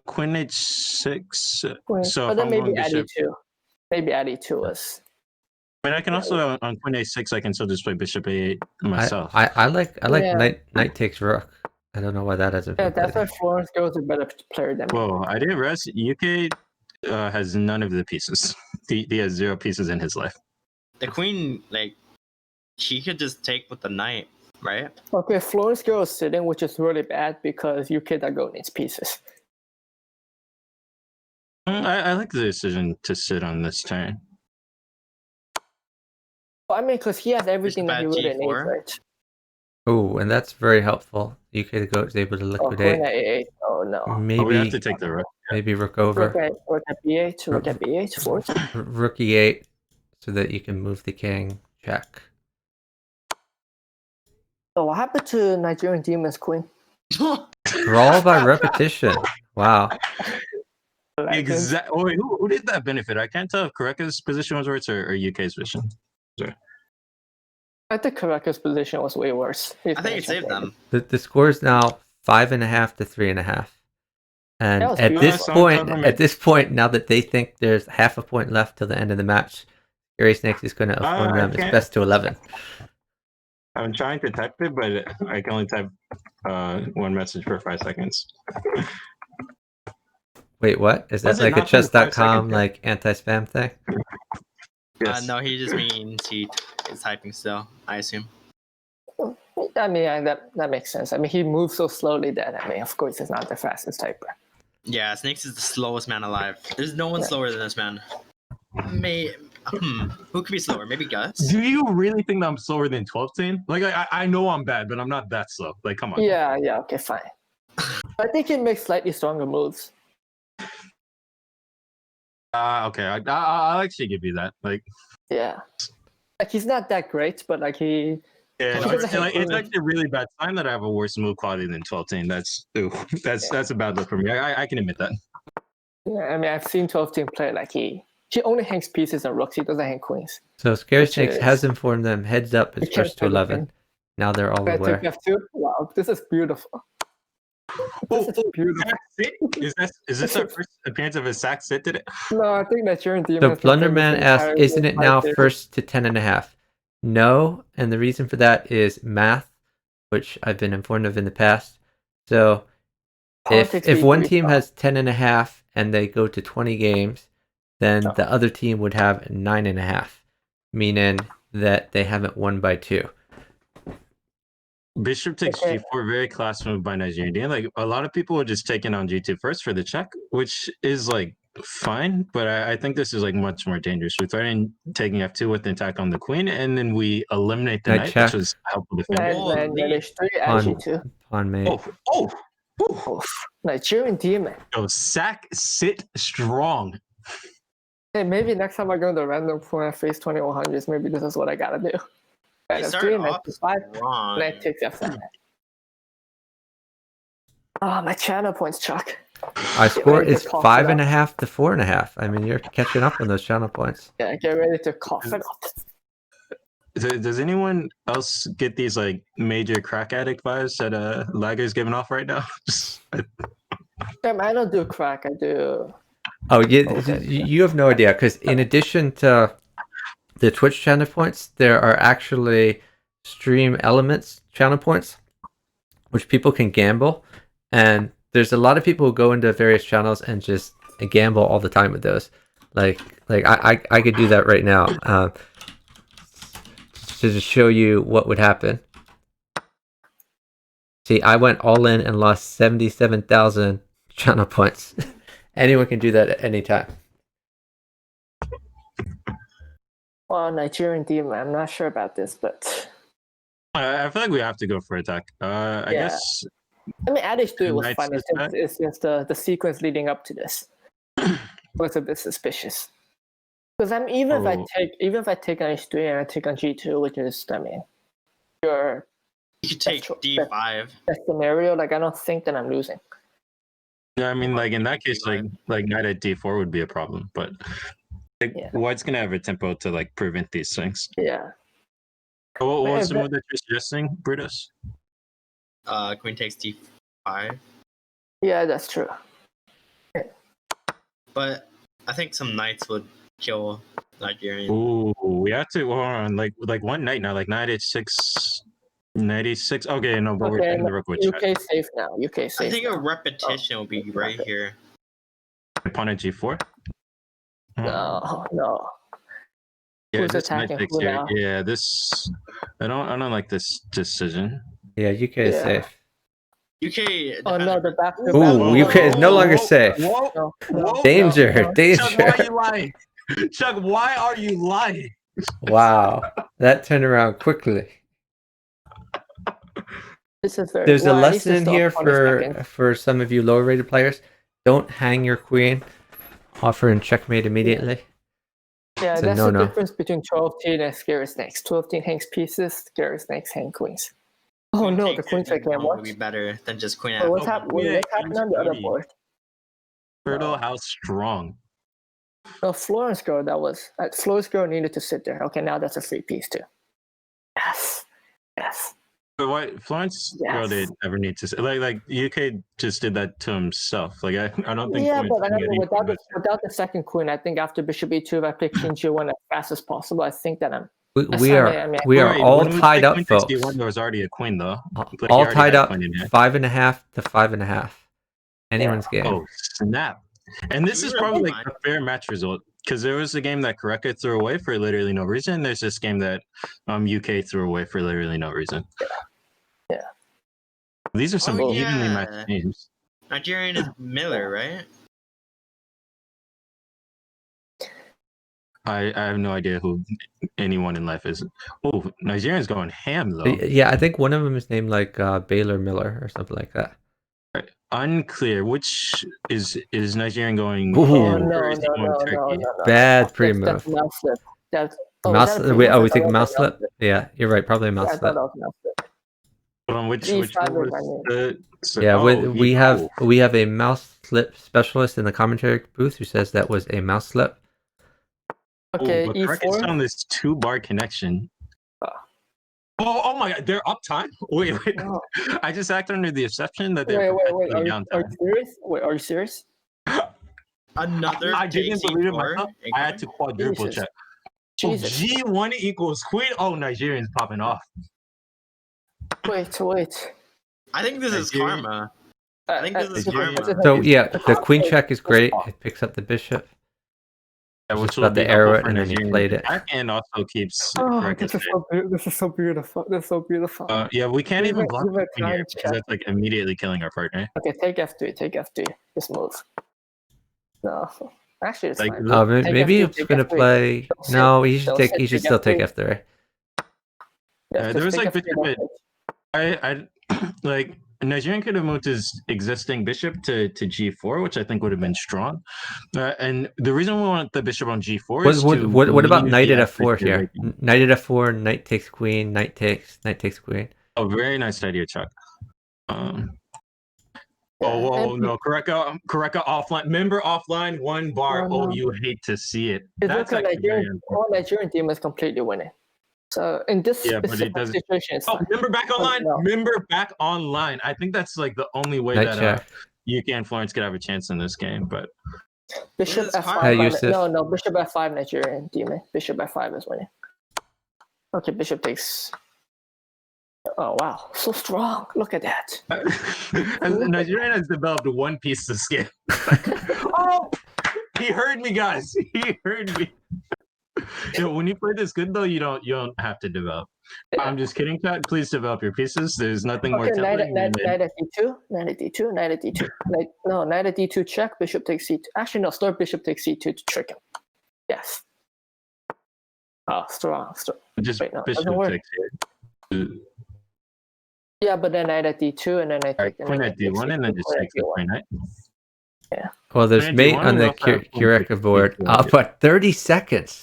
Queen H6.
Queen.
So
But
if
then
I'm
maybe
going Bishop,
E2. Maybe E2 is.
I mean, I can also on Queen A6. I can still just play Bishop A8 myself.
I like
Yeah.
knight takes rook. I don't know why that hasn't
Yeah,
been
that's why FlorenceGirl is a better player than me.
Whoa, I didn't realize UK has none of the pieces. He has 0 pieces in his life.
The queen, she could just take with the knight, right?
Okay, FlorenceGirl is sitting, which is really bad because UkDaGoat needs pieces.
I like the decision to sit on this turn.
Well, I mean, because he has everything that he
Bishop
really
at
needs,
G4.
right?
Oh, and that's very helpful. UkDaGoat is able to
Queen
liquidate.
at A8. Oh no.
Maybe
we have to take the rook.
maybe rook over.
Rook at B8. Rook at B8. Force.
Rook E8, so that you can move the king. Check.
So what happened to Nigerian Demon's queen?
Draw by repetition. Wow.
Exactly. Oh, wait, who did that benefit? I can't tell if Kareka's position was worse or UK's position. Sorry.
I think Kareka's position was way worse.
I think it saved them.
The score is now 5.5 to 3.5. And
That was
at
beautiful.
this point, now that they think there's half a point left till the end of the match, Scary Snakes is going to affirm them as best to 11.
I'm trying to type it, but I can only type one message for 5 seconds.
Wait, what? Is that like a chess.com like anti-spam thing?
Yes.
No, he just means he is typing still, I assume.
I mean, that makes sense. I mean, he moves so slowly that, I mean, of course, he's not the fastest typer.
Yeah, Snakes is the slowest man alive. There's no one slower than this man. Who could be slower? Maybe Gus?
Do you really think that I'm slower than 12-10? Like, I know I'm bad, but I'm not that slow. Like, come on.
Yeah, okay, fine. I think he makes slightly stronger moves.
Okay, I'll actually give you that. Like,
yeah, like he's not that great, but like he.
Yeah, no, it's actually a really bad sign that I have a worse move quality than 12-10. That's a bad look for me. I can admit that.
Yeah, I mean, I've seen 12-10 play like he only hangs pieces and rooks. He doesn't hang queens.
So Scary Snakes has informed them heads up is first to 11. Now they're all aware.
Wow, this is beautiful. This is beautiful.
Is this our first appearance of a sack sit today?
No, I think Nigerian Demon.
So Blunderman asked, isn't it now first to 10.5? No, and the reason for that is math, which I've been informed of in the past. So if one team has 10.5 and they go to 20 games, then the other team would have 9.5, meaning that they haven't won by 2.
Bishop takes G4, very class move by Nigerian. Like, a lot of people are just taking on G2 first for the check, which is like fine, but I think this is like much more dangerous. We're starting taking F2 with the attack on the queen, and then we eliminate the knight, which was helpful defense.
On mate.
Oh, Nigerian Demon.
Yo, sack sit strong.
Hey, maybe next time I go to random pool and face 2100s, maybe this is what I gotta do.
They started off wrong.
Knight takes F7. Oh, my channel points, Chuck.
Our score is 5.5 to 4.5. I mean, you're catching up on those channel points.
Yeah, get ready to cough it up.
Does anyone else get these like major crack addict vibes that Lager's giving off right now?
I don't do crack. I do.
Oh, you have no idea, because in addition to the Twitch channel points, there are actually stream elements channel points, which people can gamble, and there's a lot of people who go into various channels and just gamble all the time with those. Like I could do that right now to just show you what would happen. See, I went all in and lost 77,000 channel points. Anyone can do that at any time.
Well, Nigerian Demon, I'm not sure about this, but
I feel like we have to go for attack. I guess.
I mean, Adage 3 was fun. It's just the sequence leading up to this was a bit suspicious. Because even if I take on H3 and I take on G2, which is, I mean, you
could take D5.
That scenario, like, I don't think that I'm losing.
Yeah, I mean, like in that case, like knight at D4 would be a problem, but White's gonna have a tempo to like prevent these things.
Yeah.
What was the move that you're suggesting, Brutus?
Queen takes D5.
Yeah, that's true.
But I think some knights would kill Nigerian.
Ooh, we have to hold on, like one knight now, like knight H6, knight E6. Okay, no, but we're taking the rook with
UK safe now. UK safe.
I think a repetition will be right here.
Pawn at G4.
No.
Yeah,
Who's attacking who now?
Yeah, this. I don't like this decision.
Yeah, UK is safe.
UK.
Oh no, the back.
Ooh, UK is no longer safe.
Whoa.
Danger.
Chuck, why are you lying? Chuck, why are you lying?
Wow, that turned around quickly.
This is very.
There's a
well, at least
lesson
it's
here
still 20 seconds.
for some of you lower rated players. Don't hang your queen. Offer and checkmate immediately.
Yeah,
It's a
that's
no-no.
the difference between 12-teen and scary snakes. 12-teen hangs pieces, scary snakes hang queens. Oh no, the queen check can't
would
work.
be better than just queen
So
F.
what's happening on the other board?
Turtle, how strong.
Oh, FlorenceGirl, that was FlorenceGirl needed to sit there. Okay, now that's a free piece too. Yes, yes.
But why Florence Girl
Yes.
didn't ever need to say like UK just did that to himself. Like I don't think.
Yeah,
Florence
but I
can
mean,
get equal
without the second queen, I think after bishop e2, if I play king g1 as fast as possible, I think that I'm.
We are all
when we
tied
played
up,
queen
folks.
takes d1, there was already a queen though. Like,
All
he already
tied
had a
up,
queen in hand.
5.5 to 5.5. Anyone's game.
Oh snap! And this
We
is
were
probably
fine.
like a fair match result because there was a game that Kureka threw away for literally no reason. There's this game that UK threw away for literally no reason.
Yeah.
These are some
Oh,
evenly
yeah.
matched games.
Nigerian is Miller, right?
I have no idea who anyone in life is. Oh, Nigerian's going ham though.
Yeah, I think one of them is named like Baylor Miller or something like that.
Unclear. Which is Nigerian going?
Ooh.
ham
No,
or is he going turkey?
Bad
That's
pre-move.
mouse slip. That's
Mouse. Wait, we think mouse
slip.
slip. Yeah, you're right. Probably a
Yeah,
mouse
I
slip.
thought that was mouse slip.
Which
E5
one
is my
was
name.
Yeah, we have a mouse slip specialist in the commentary booth who says that was a mouse slip.
Okay,
but Kureka's
E4.
on this 2-bar connection. Oh my god, they're uptime? Wait.
Oh.
I just acted under the assumption that they're
Wait.
perpetually
Are
downtime.
you serious? Wait, are you serious?
Another
I didn't believe it
JC4
myself. I had to quadruple
Jesus.
check.
Jesus.
G1 equals queen. Oh, Nigerian's popping off.
Wait.
I think this is
Nigerian.
karma. I think this is
Nigerian.
karma.
So yeah, the queen check is great. It picks up the bishop.
Which
Just
will
about
be
the arrow
helpful for
and then he
Nigerian
played it.
attack and also keeps
Oh,
Kureka's
this is so beautiful. This is so beautiful.
yeah, we can't even block
Give it
the queen here
time,
because that's like immediately killing our partner.
Okay, take F3. Just move. No, actually, it's
Like,
fine.
Maybe
Take
he's
F3,
gonna
take F3.
play.
Don't
No,
sit.
he should
Don't
take.
sit,
He should
take
still take
F3.
F3.
Yeah,
there was
just
like
take F3,
bishop. I like Nigerian could have moved his existing bishop to G4, which I think would have been strong. And the reason we want the bishop on G4 is
What about
limit
knight
the
at F4
adversary
here?
rating.
Knight at F4, knight takes queen, knight takes queen.
Oh, very nice idea, Chuck.
Yeah,
Oh no, Kureka offline. Member offline, 1 bar.
Oh,
Oh,
no.
you hate to see it.
It
That's
looks like
actually very
all Nigerian team is completely winning. So in this
Yeah, but it
specific
doesn't-
situation, it's
Oh,
fine.
member back online.
no.
Member back online. I think that's like the only way
Knight
that
check.
UK and Florence could have a chance in this game. But
Bishop
This is
F5.
hard.
Yusuf.
No, Bishop F5 Nigerian demon. Bishop F5 is winning. Okay, Bishop takes. Oh wow, so strong! Look at that.
Nigerian has developed one piece of skill. Oh, he heard me, guys. He heard me. When you play this good though, you don't have to develop. I'm just kidding, Pat. Please develop your pieces. There's nothing more
Okay, knight
tempting than
at D2, knight at D2, knight at D2. Knight at D2 check. Bishop takes C2. Actually, no. Start bishop takes C2 to trick him. Yes. Oh, strong.
just
Wait, no,
bishop
doesn't work.
takes it.
Yeah, but then knight at D2, and then I
Alright,
take.
queen at D1, and then just takes the queen, right?
Well, there's
Queen at
mate
D1,
on
we
the
also have queen
Kireka
takes
board.
D2.
But 30 seconds.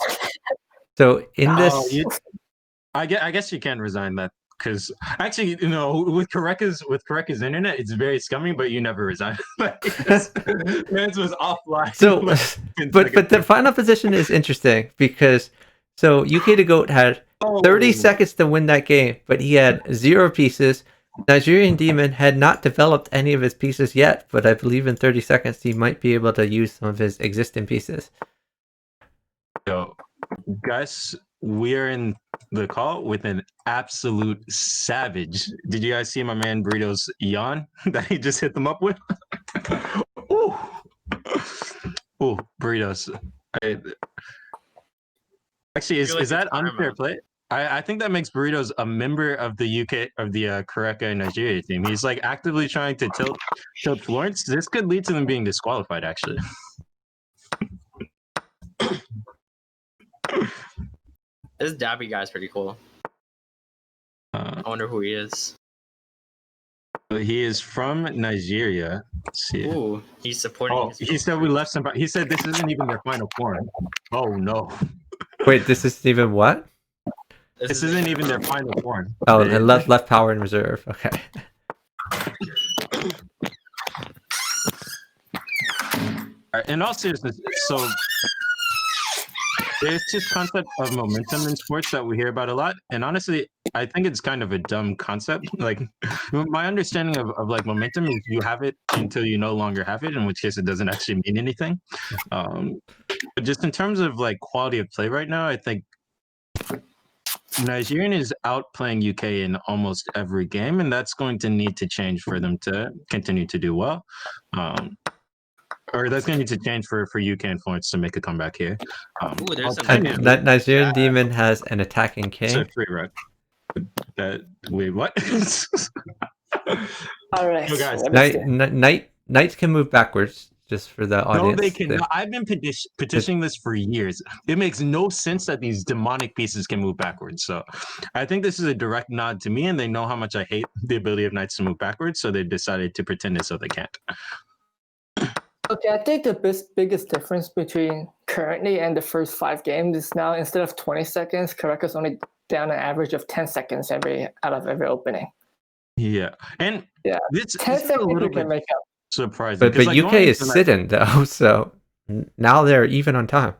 So in this,
I guess you can resign that because actually, with Kureka's internet, it's very scummy, but you never resign. Man's was offline.
so, but the final position is interesting because UkDaGoat had 30 seconds to win that game, but he had 0 pieces. NigerianDemon had not developed any of his pieces yet, but I believe in 30 seconds he might be able to use some of his existing pieces.
So, guys, we are in the call with an absolute savage. Did you guys see my man Burrito's yawn that he just hit them up with? Ooh, Burritos. Actually, is that unfair play? I think that makes Burritos a member of the Kureka and Nigeria team. He's like actively trying to tilt Florence. This could lead to them being disqualified, actually.
This Dabby guy's pretty cool. I wonder who he is.
He is from Nigeria. Let's see.
Ooh, he's supporting.
Oh, he said we left some. He said this isn't even their final form. Oh no.
Wait, this isn't even what?
This isn't even their final form.
Oh, and left power in reserve. Okay.
In all seriousness, so there's this concept of momentum in sports that we hear about a lot, and honestly, I think it's kind of a dumb concept. Like, my understanding of like momentum is you have it until you no longer have it, in which case it doesn't actually mean anything. But just in terms of like quality of play right now, I think Nigerian is outplaying UK in almost every game, and that's going to need to change for them to continue to do well. Or that's going to need to change for UK and Florence to make a comeback here.
Ooh, there's
Nigerian Demon has an attacking king.
So free rep. Wait, what?
All right.
So Knights can move backwards, just for the audience.
No, they can. I've been petitioning this for years. It makes no sense that these demonic pieces can move backwards. So I think this is a direct nod to me, and they know how much I hate the ability of Knights to move backwards, so they decided to pretend as though they can't.
Okay, I think the biggest difference between currently and the first 5 games is now instead of 20 seconds, Karaka's only down an average of 10 seconds out of every opening.
Yeah, and this
10 seconds
a little
can
bit
make up.
surprising.
But
like,
UK is sitting though, so now they're even on time.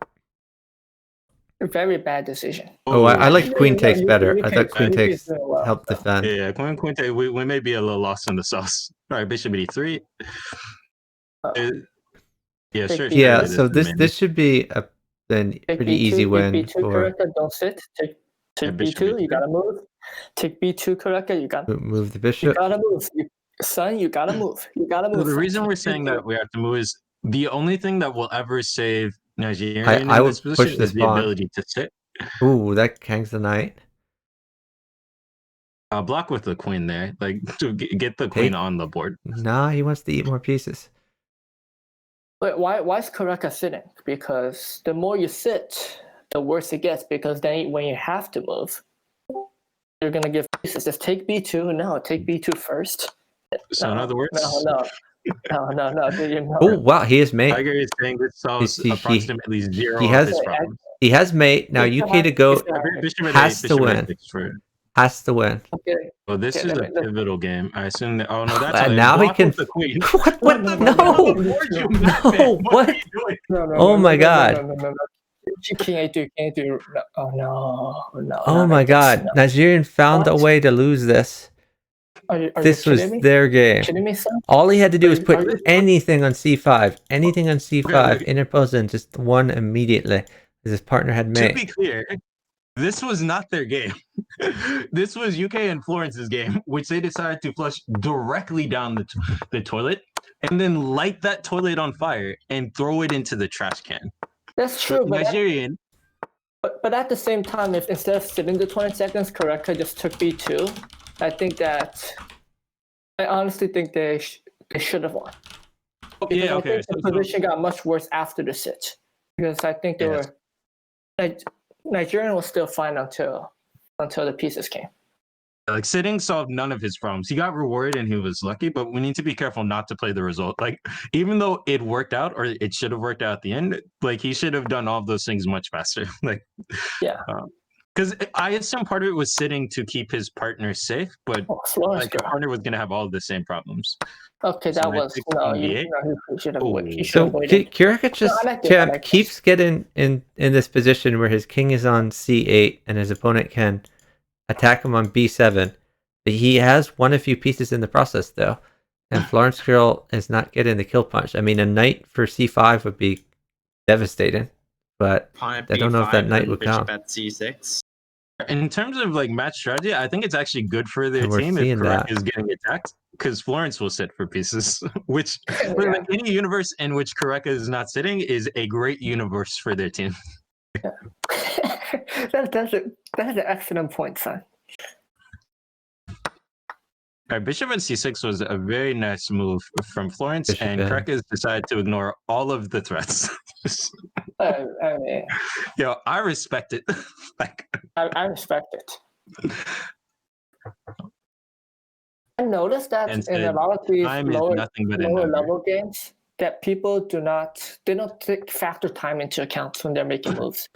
A very bad decision.
Oh, I like Queen takes better. I
UK
thought Queen takes
well,
helped defend.
Yeah, Queen take. We may be a little lost in the sauce. All right, Bishop e3. Yeah, sure.
Yeah, so this should be a pretty
take B2,
easy win.
B2 Karaka, don't sit. Take B2, you gotta move. Take B2 Karaka, you gotta
move the
You
bishop.
gotta move. You gotta move. You gotta move.
The reason we're saying that we have to move is the only thing that will ever save Nigerian
I
in
would
this position
push this
is the
pawn.
ability to sit.
Ooh, that hangs the knight.
Block with the queen there, like to get the queen on the board.
Nah, he wants to eat more pieces.
But why is Karaka sitting? Because the more you sit, the worse it gets. Because then when you have to move, you're gonna give pieces. Just take B2. No, take B2 first.
So in other words,
no.
Oh wow, he is mate.
Tiger is saying this solves approximately zero of his problems.
He has mate now. UkDaGoat has to win. Has to win.
Okay.
Well, this is a pivotal game. I assume that. Oh no, that's
now he can.
The queen.
What? No. What? Oh my god.
King A2. Oh no.
Oh my god. Nigerian found a way to lose this. This was their game. All he had to do was put anything on C5. Anything on C5. Interpose and just won immediately. His partner had mate.
To be clear, this was not their game. This was UK and Florence's game, which they decided to flush directly down the toilet and then light that toilet on fire and throw it into the trash can.
That's true, but
Nigerian.
But at the same time, if instead of sitting the 20 seconds, Karaka just took B2, I honestly think they should have won. Because I think the position got much worse after the sit. Because I think Nigerian was still fine until the pieces came.
Like sitting solved none of his problems. He got rewarded and he was lucky, but we need to be careful not to play the result. Like even though it worked out or it should have worked out at the end, like he should have done all of those things much faster. Like because I assume part of it was sitting to keep his partner safe, but like your partner was gonna have all of the same problems.
Okay, that was he should have waited.
So kirekachesschamp keeps getting in this position where his king is on C8 and his opponent can attack him on B7. But he has won a few pieces in the process though, and FlorenceGirl is not getting the kill punch. I mean, a knight for C5 would be devastating, but I don't know if that knight would count.
At C6.
In terms of like match strategy, I think it's actually good for their team if Karaka is getting attacked, because Florence will sit for pieces, which like any universe in which Karaka is not sitting is a great universe for their team.
That's an excellent point, son.
Bishop at C6 was a very nice move from Florence, and Karaka has decided to ignore all of the threats. I respect it.
I respect it. I noticed that
And
in a
said,
lot of these
time is
lower
nothing but a number.
level games, that people don't factor time into account when they're making moves.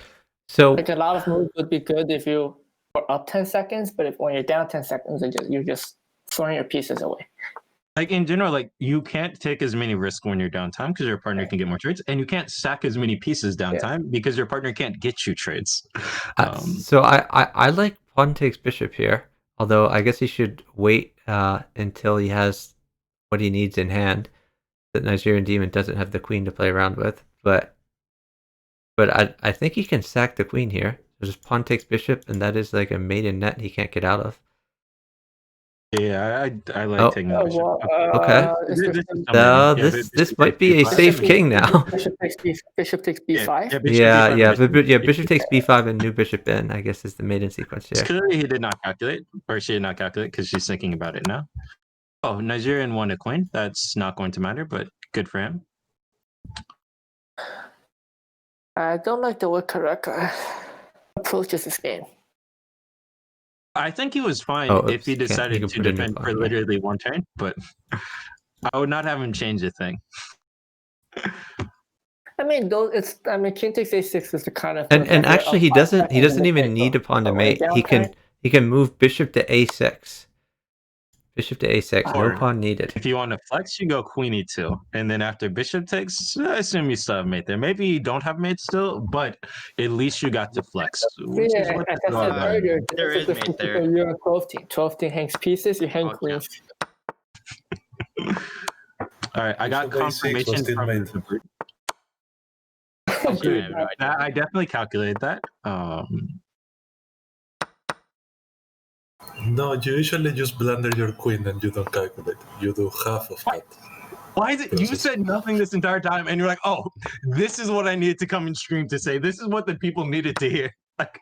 So
Like a lot of moves would be good if you were up 10 seconds, but when you're down 10 seconds, you're just throwing your pieces away.
Like in general, like you can't take as many risks when you're downtime because your partner can get more trades, and you can't sack as many pieces downtime because your partner can't get you trades.
so I like pawn takes bishop here, although I guess he should wait until he has what he needs in hand. That Nigerian Demon doesn't have the queen to play around with, but I think he can sack the queen here. So just pawn takes bishop, and that is like a maiden net he can't get out of.
Yeah, I like taking the bishop.
Okay. This might be a safe king now.
Bishop takes b5.
Bishop takes b5 and new bishop in, I guess, is the maiden sequence here.
Clearly he did not calculate, or she did not calculate because she's thinking about it now. Oh, Nigerian won a queen. That's not going to matter, but good for him.
I don't like the way Karaka approaches this game.
I think he was fine if he decided to defend for literally one turn, but I would not have him change a thing.
I mean, king takes a6 is the kind of
and actually he doesn't even need a pawn to mate. He can move bishop to a6. Bishop to a6, no pawn needed.
If you want to flex, you go queen e2, and then after bishop takes, I assume you still have mate there. Maybe you don't have mate still, but at least you got to flex.
There is mate there. You're on 12 team. 12 team hangs pieces, you hang queens.
All right, I got confirmation from I definitely calculated that.
No, you usually just blunder your queen and you don't calculate. You do half of that.
Why is it you said nothing this entire time and you're like, oh, this is what I needed to come and stream to say. This is what the people needed to hear. Like,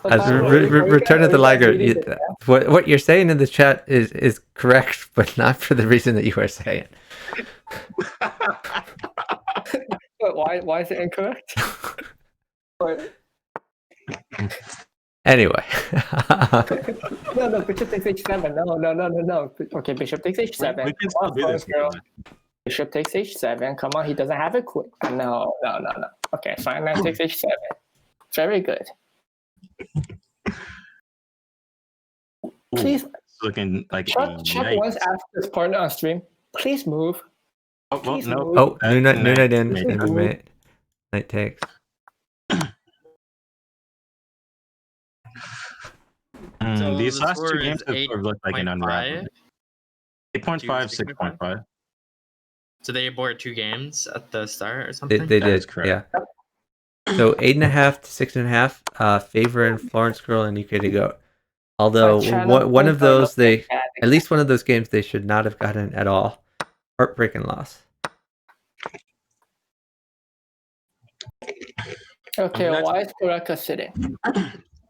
Return of the Liger. What you're saying in the chat is correct, but not for the reason that you are saying.
Why is it incorrect?
Anyway.
No, bishop takes h7. No. Okay, bishop takes h7.
We can still do this.
Bishop takes h7. Come on, he doesn't have a queen. No. Okay, fine. Knight takes h7. Very good. Please.
Looking like
Chuck once asked his partner on stream, please move.
New knight in. Knight takes.
So these last two games have looked like an unravel. 8.5, 6.5.
So they abort 2 games at the start or something?
They did, correct. Yeah. So 8.5 to 6.5, favor in FlorenceGirl and UkDaGoat. Although one of those at least one of those games they should not have gotten at all. Heartbreaking loss.
Okay, why is Kuraka sitting?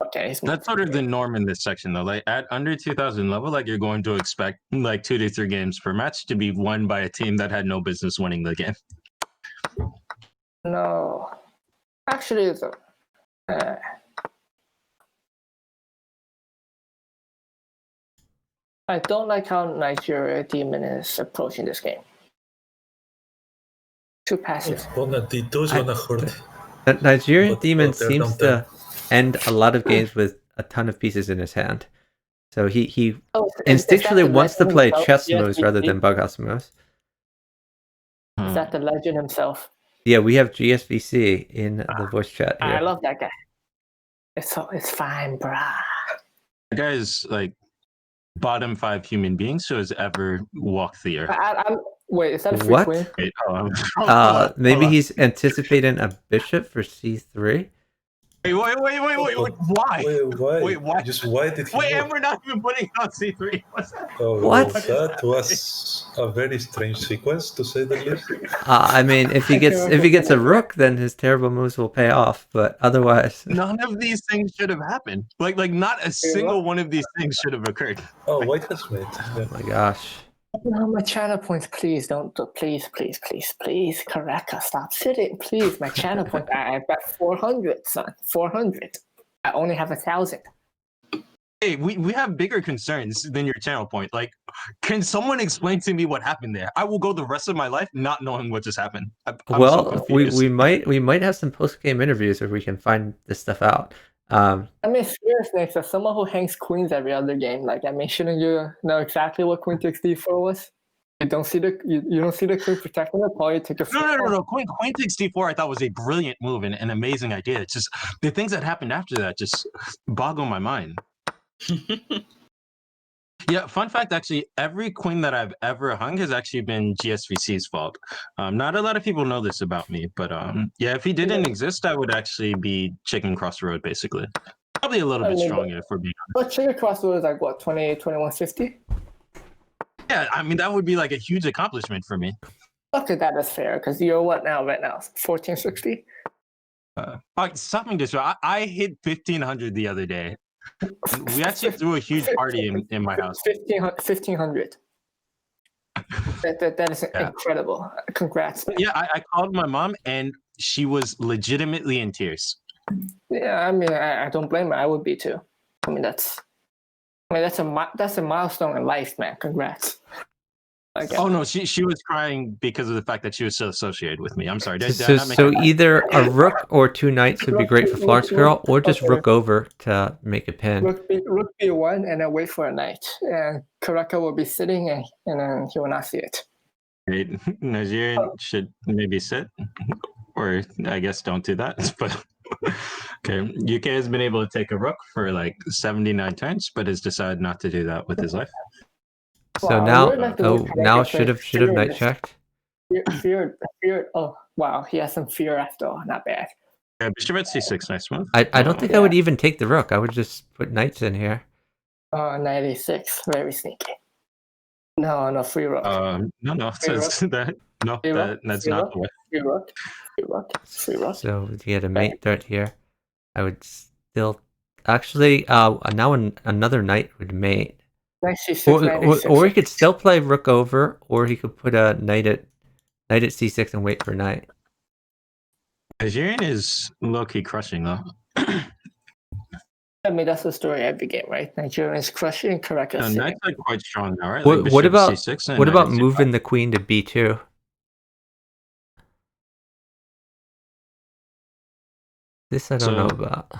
Okay,
that's sort of the norm in this section though. Like at under 2000 level, like you're going to expect like 2 to 3 games per match to be won by a team that had no business winning the game.
No, actually, I don't like how NigerianDemon is approaching this game. Too passive.
NigerianDemon seems to end a lot of games with a ton of pieces in his hand. So he instinctually wants to play chess moves rather than bughouse moves.
Is that the legend himself?
Yeah, we have GSVC in the voice chat here.
I love that guy. It's fine, brah.
That guy is like bottom 5 human beings who has ever walked the earth.
Wait, is that a free queen?
Wait,
maybe he's anticipating a bishop for c3.
Wait, why?
Wait, why? Just why did he?
Wait, and we're not even putting on c3. What's that?
What?
That was a very strange sequence, to say the least.
I mean, if he gets a rook, then his terrible moves will pay off. But otherwise,
none of these things should have happened. Like not a single one of these things should have occurred.
Oh, white has made.
Oh my gosh.
No, my channel points, please please, Karaka, stop sitting, please. My channel point, I bet 400, son, 400. I only have 1,000.
Hey, we have bigger concerns than your channel point. Like, can someone explain to me what happened there? I will go the rest of my life not knowing what just happened. I'm so
Well,
confused.
we might have some post game interviews where we can find this stuff out.
I mean, seriously, as someone who hangs queens every other game, like, I mean, shouldn't you know exactly what queen takes d4 was? You don't see the you don't see the queen protecting it, or you take a
No. Queen takes d4. I thought was a brilliant move and an amazing idea. It's just the things that happened after that just boggle my mind. Yeah, fun fact, actually, every queen that I've ever hung has actually been GSVC's fault. Not a lot of people know this about me, but yeah, if he didn't exist, I would actually be chicken cross the road, basically. Probably a little bit stronger, for being honest.
But chicken cross the road is like, what, 2150?
Yeah, I mean, that would be like a huge accomplishment for me.
Okay, that is fair, because you're what now, right now? 1460?
Something just I hit 1500 the other day. We actually threw a huge party in my house.
1500. That is incredible. Congrats.
Yeah, I called my mom and she was legitimately in tears.
Yeah, I mean, I don't blame her. I would be too. I mean, that's a milestone in life, man. Congrats.
Oh no, she was crying because of the fact that she was so associated with me. I'm sorry.
So either a rook or 2 knights would be great for FlorenceGirl, or just rook over to make a pin.
Rook B1 and then wait for a knight, and Karaka will be sitting, and then he will not see it.
Nigerian should maybe sit, or I guess don't do that. But okay, UK has been able to take a rook for like 79 turns, but has decided not to do that with his life.
So now should have knight checked.
Feared. Oh wow, he has some fear after all. Not bad.
Yeah, bishop at c6, nice move.
I don't think I would even take the rook. I would just put knights in here.
96, very sneaky. No, free rook.
That's not the way.
Free rook.
So he had a mate threat here. I would still actually now another knight would mate. Or he could still play rook over, or he could put a knight at c6 and wait for knight.
Nigerian is low-key crushing though.
I mean, that's the story every game, right? Nigerian is crushing, Karaka.
No, knight's like quite strong now, right?
What about
C6
what about moving the queen to b2? This I don't know about.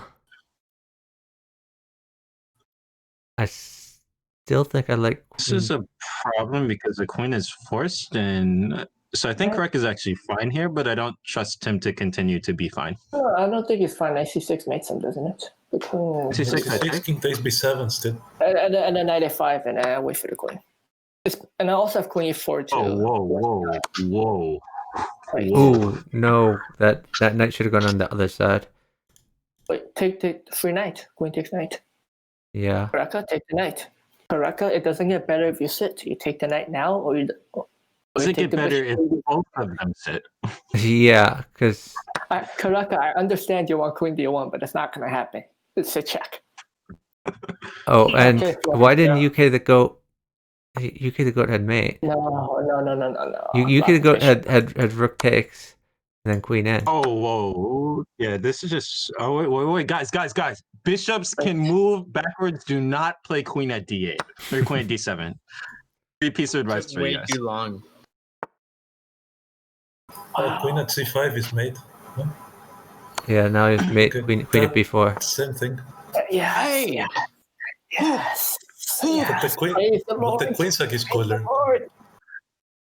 I still think I like queen.
This is a problem because the queen is forced, and so I think Karaka is actually fine here, but I don't trust him to continue to be fine.
No, I don't think he's fine. Knight c6 mates him, doesn't it?
C6,
king takes b7 still.
And then knight a5, and I wait for the queen. And I also have queen e4 too.
Oh, whoa.
Oh no, that knight should have gone on the other side.
Wait, take the free knight. Queen takes knight.
Yeah.
Karaka, take the knight. Karaka, it doesn't get better if you sit. You take the knight now, or you.
Does it get better if both of them sit?
Yeah, because
Karaka, I understand you want queen d1, but it's not going to happen. It's a check.
Oh, and why didn't UkDaGoat? UkDaGoat had mate.
No.
UkDaGoat had rook takes, and then queen in.
Oh, whoa. Yeah, this is just... Oh, wait. Guys. Bishops can move backwards. Do not play queen at d8. Or queen at d7. Free piece of advice for you guys.
Way too long.
Oh, queen at c5 is made. Huh?
Yeah, now he's made
Okay.
queen at b4.
Same thing.
Yes.
But the queen sack is cooler.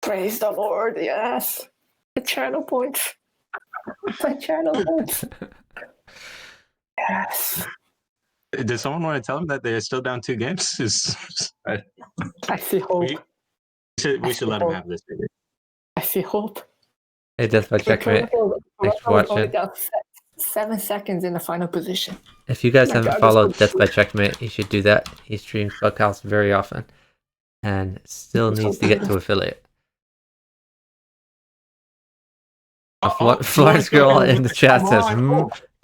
Praise the Lord, yes. The channel points. Yes.
Does someone want to tell him that they're still down 2 games?
I see hope.
We should let him have this. Maybe.
I see hope.
Hey, Death by Checkmate. Thanks for watching.
Only down 7 seconds in the final position.
If you guys haven't followed Death by Checkmate, you should do that. He streams Clubhouse very often, and still needs to get to affiliate. FlorenceGirl in the chat says,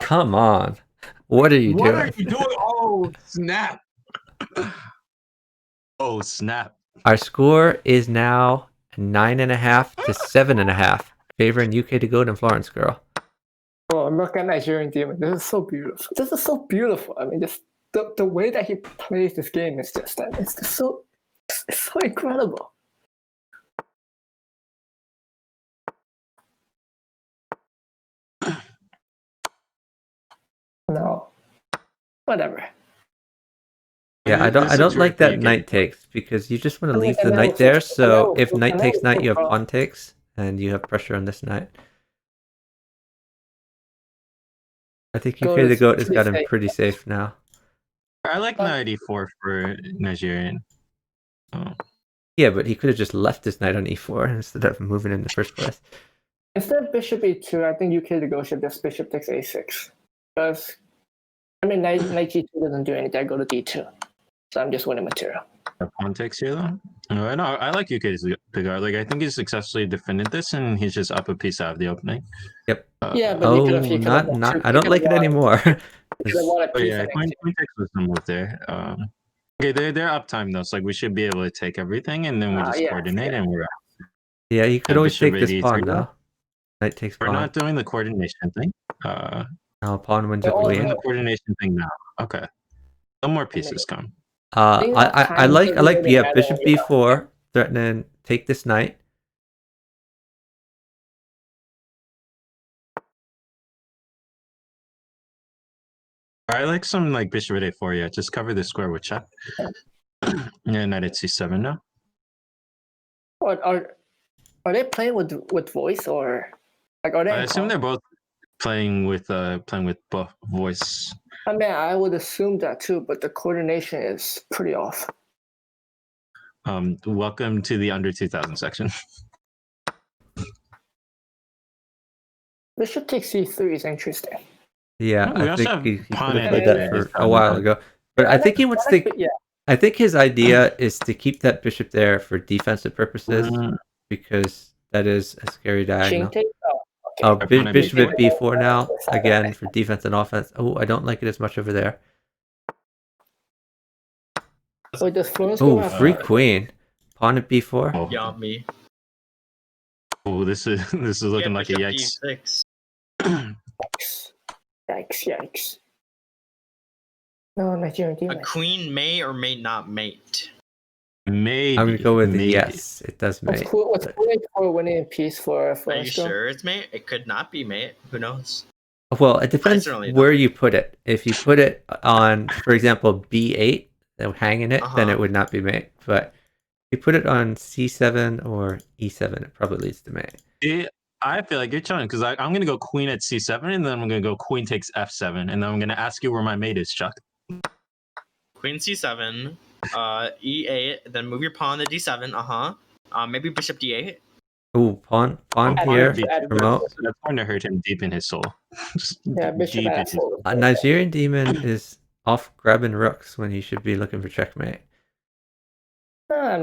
"Come on, what are you doing?
What are you doing? Oh snap! Oh snap!
Our score is now 9.5 to 7.5, favoring UkDaGoat and FlorenceGirl.
Oh, look at NigerianDemon. This is so beautiful. I mean, just the way that he plays this game is just that it's so incredible. No, whatever.
Yeah, I don't like that knight takes because you just want to leave the knight there. So if knight takes knight, you have pawn takes, and you have pressure on this knight. I think UkDaGoat has got him pretty safe now.
I like knight e4 for Nigerian. Oh.
Yeah, but he could have just left his knight on e4 instead of moving in the first place.
Instead of bishop e2, I think UkDaGoat should just bishop takes a6. Because, I mean, knight g2 doesn't do anything. I go to d2. So I'm just winning material.
Pawn takes here, though? No, I like UkDaGoat. Like, I think he successfully defended this, and he's just up a piece out of the opening.
Yep.
Yeah, but
not. I don't like it anymore.
Yeah, queen takes was the move there. Okay, they're up time though, so like we should be able to take everything, and then we just coordinate, and we're out.
Yeah, you could always take this pawn though. Knight takes pawn.
We're not doing the coordination thing.
No, pawn wins a
we're
queen.
doing the coordination thing now. Okay, some more pieces come.
I like bishop b4, threatening take this knight.
I like some like bishop at a4. Yeah, just cover the square with check. Yeah, knight at c7 now.
What are they playing with voice or like are they?
I assume they're both playing with voice.
I mean, I would assume that too, but the coordination is pretty off.
Welcome to the under 2000 section.
Bishop takes c3 is interesting.
Yeah, I think he could have played that for a while ago. But I think he wants to. I think his idea is to keep that bishop there for defensive purposes because that is a scary diagonal. Bishop at b4 now again for defense and offense. Oh, I don't like it as much over there. Oh, free queen. Pawn at b4.
Oh.
Yummy.
Oh, this is looking like a yikes.
Yikes. No, Nigerian.
A queen may or may not mate.
Maybe.
I'm gonna go with yes. It does mate.
What's queen for winning a piece for
Are you sure it's mate? It could not be mate. Who knows?
Well, it depends where you put it. If you put it on, for example, b8, hanging it, then it would not be mate. But if you put it on c7 or e7, it probably leads to mate.
I feel like you're chilling because I'm going to go queen at c7, and then I'm going to go queen takes f7, and then I'm going to ask you where my mate is, Chuck.
Queen c7, e8, then move your pawn to d7. Maybe bishop d8.
Oh, pawn here. Remote.
That's going to hurt him deep in his soul.
Bishop at soul.
NigerianDemon is off grabbing rooks when he should be looking for checkmate.
I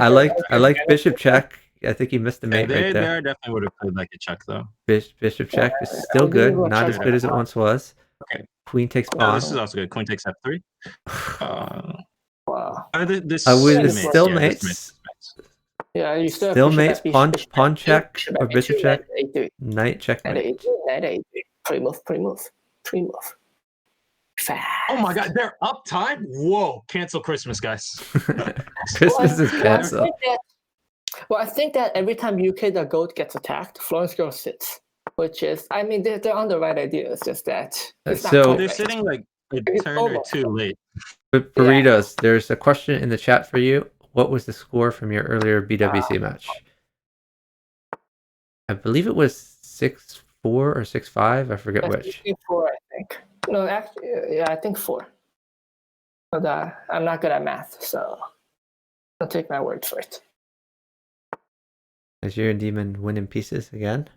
like bishop check. I think he missed the mate right there.
They definitely would have played like a check though.
Bishop check is still good, not as good as it once was.
Okay.
Queen takes pawn.
This is also good. Queen takes f3.
Wow.
With still mates.
Yeah, you
still mates. Pawn check or bishop check. Knight checkmate.
Knight pre-move. Fast.
Oh my god, they're up time? Whoa, cancel Christmas, guys.
Christmas is canceled.
I think that every time UkDaGoat gets attacked, FlorenceGirl sits. Which is, I mean, they're on the right idea. It's just that.
They're sitting like a turn or two late.
But Burritos, there's a question in the chat for you. What was the score from your earlier BWC match? I believe it was 6-4 or 6-5. I forget which.
4, I think. No, actually, yeah, I think 4. But I'm not good at math, so I'll take my word for it.
NigerianDemon winning pieces again.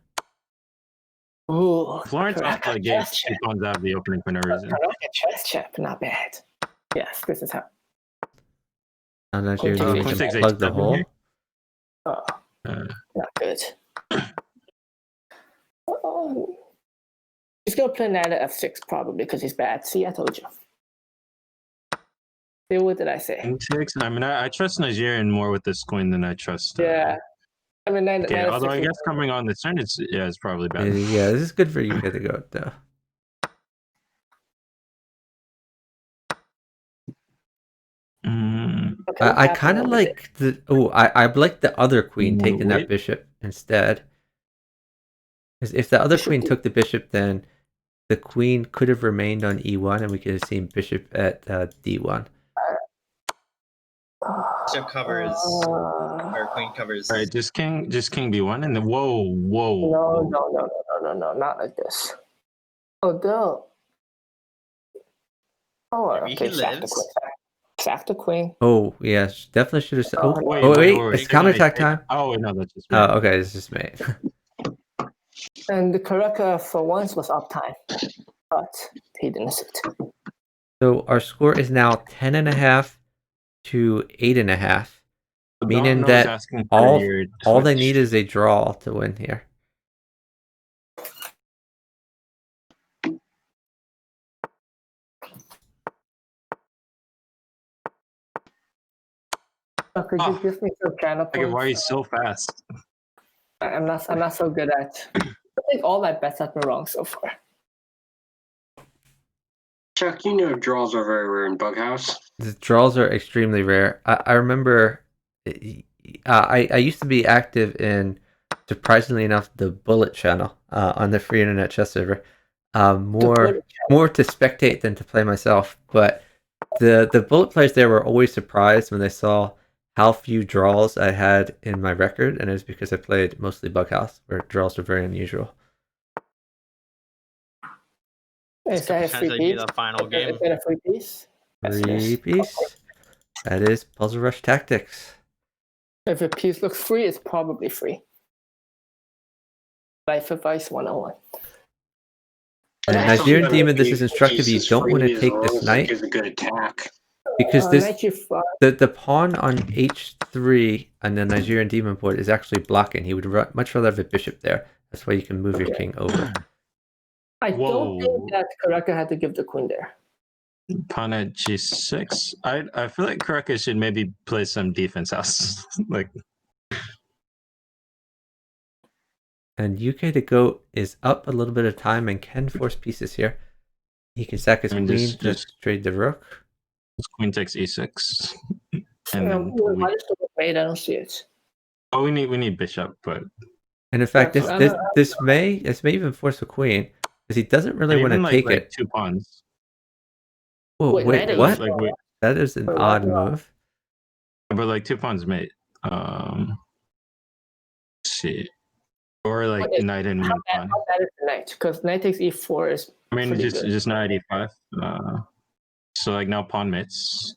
Ooh,
Florence also gave 2 pawns out of the opening for no reason.
Chess champ, not bad. Yes, this is how.
Now NigerianDemon can plug the hole.
Oh, not good. He's gonna play knight at f6 probably because he's bad. See, I told you. See, what did I say?
I mean, I trust Nigerian more with this coin than I trust.
Yeah. I mean,
although I guess coming on this turn, it's probably bad.
Yeah, this is good for UkDaGoat though. I kind of like the. Oh, I like the other queen taking that bishop instead. Because if the other queen took the bishop, then the queen could have remained on e1, and we could have seen bishop at d1.
Bishop covers or queen covers.
All right, just king b1, and then whoa.
No, not like this. Oh, no. Oh,
Maybe
okay,
he
sack the
lives.
queen. Sack the queen.
Oh yes, definitely should have. Oh,
Wait,
it's counterattack time.
Oh wait, no, that's just me.
Oh, okay, it's just me.
And the Karaka for once was uptime, but he didn't suit.
So our score is now 10.5 to 8.5, meaning that all they need is a draw to win here.
Could you give me some channel points?
Why are you so fast?
I'm not so good at. I think all my bets have been wrong so far.
Chuck, you know draws are very rare in Bughouse.
The draws are extremely rare. I remember I used to be active in, surprisingly enough, the Bullet channel on the free internet chess server. More to spectate than to play myself. But the Bullet players there were always surprised when they saw how few draws I had in my record, and it was because I played mostly Bughouse, where draws are very unusual.
Is that a free piece?
The final game.
Is that a free piece?
Free piece. That is Puzzle Rush Tactics.
If a piece looks free, it's probably free. Life advice 101.
Nigerian Demon, this is instructive. You don't want to take this knight.
Is a good attack.
Because the pawn on h3 on the Nigerian Demon board is actually blocking. He would much rather have a bishop there. That's why you can move your king over.
I don't think that Karaka had to give the queen there.
Pawn at g6. I feel like Karaka should maybe play some defense house.
And UkDaGoat is up a little bit of time and can force pieces here. He can sack his queen to trade the rook.
His queen takes e6. And
why is the rook made? I don't see it.
Oh, we need bishop, but.
And in fact, this may even force a queen because he doesn't really want to take it.
2 pawns.
Whoa, wait, what? That is an odd move.
But 2 pawns mate. Let's see. Or knight and 1 pawn.
How bad is the knight? Because knight takes e4 is.
I mean, just knight e5. So now pawn mates.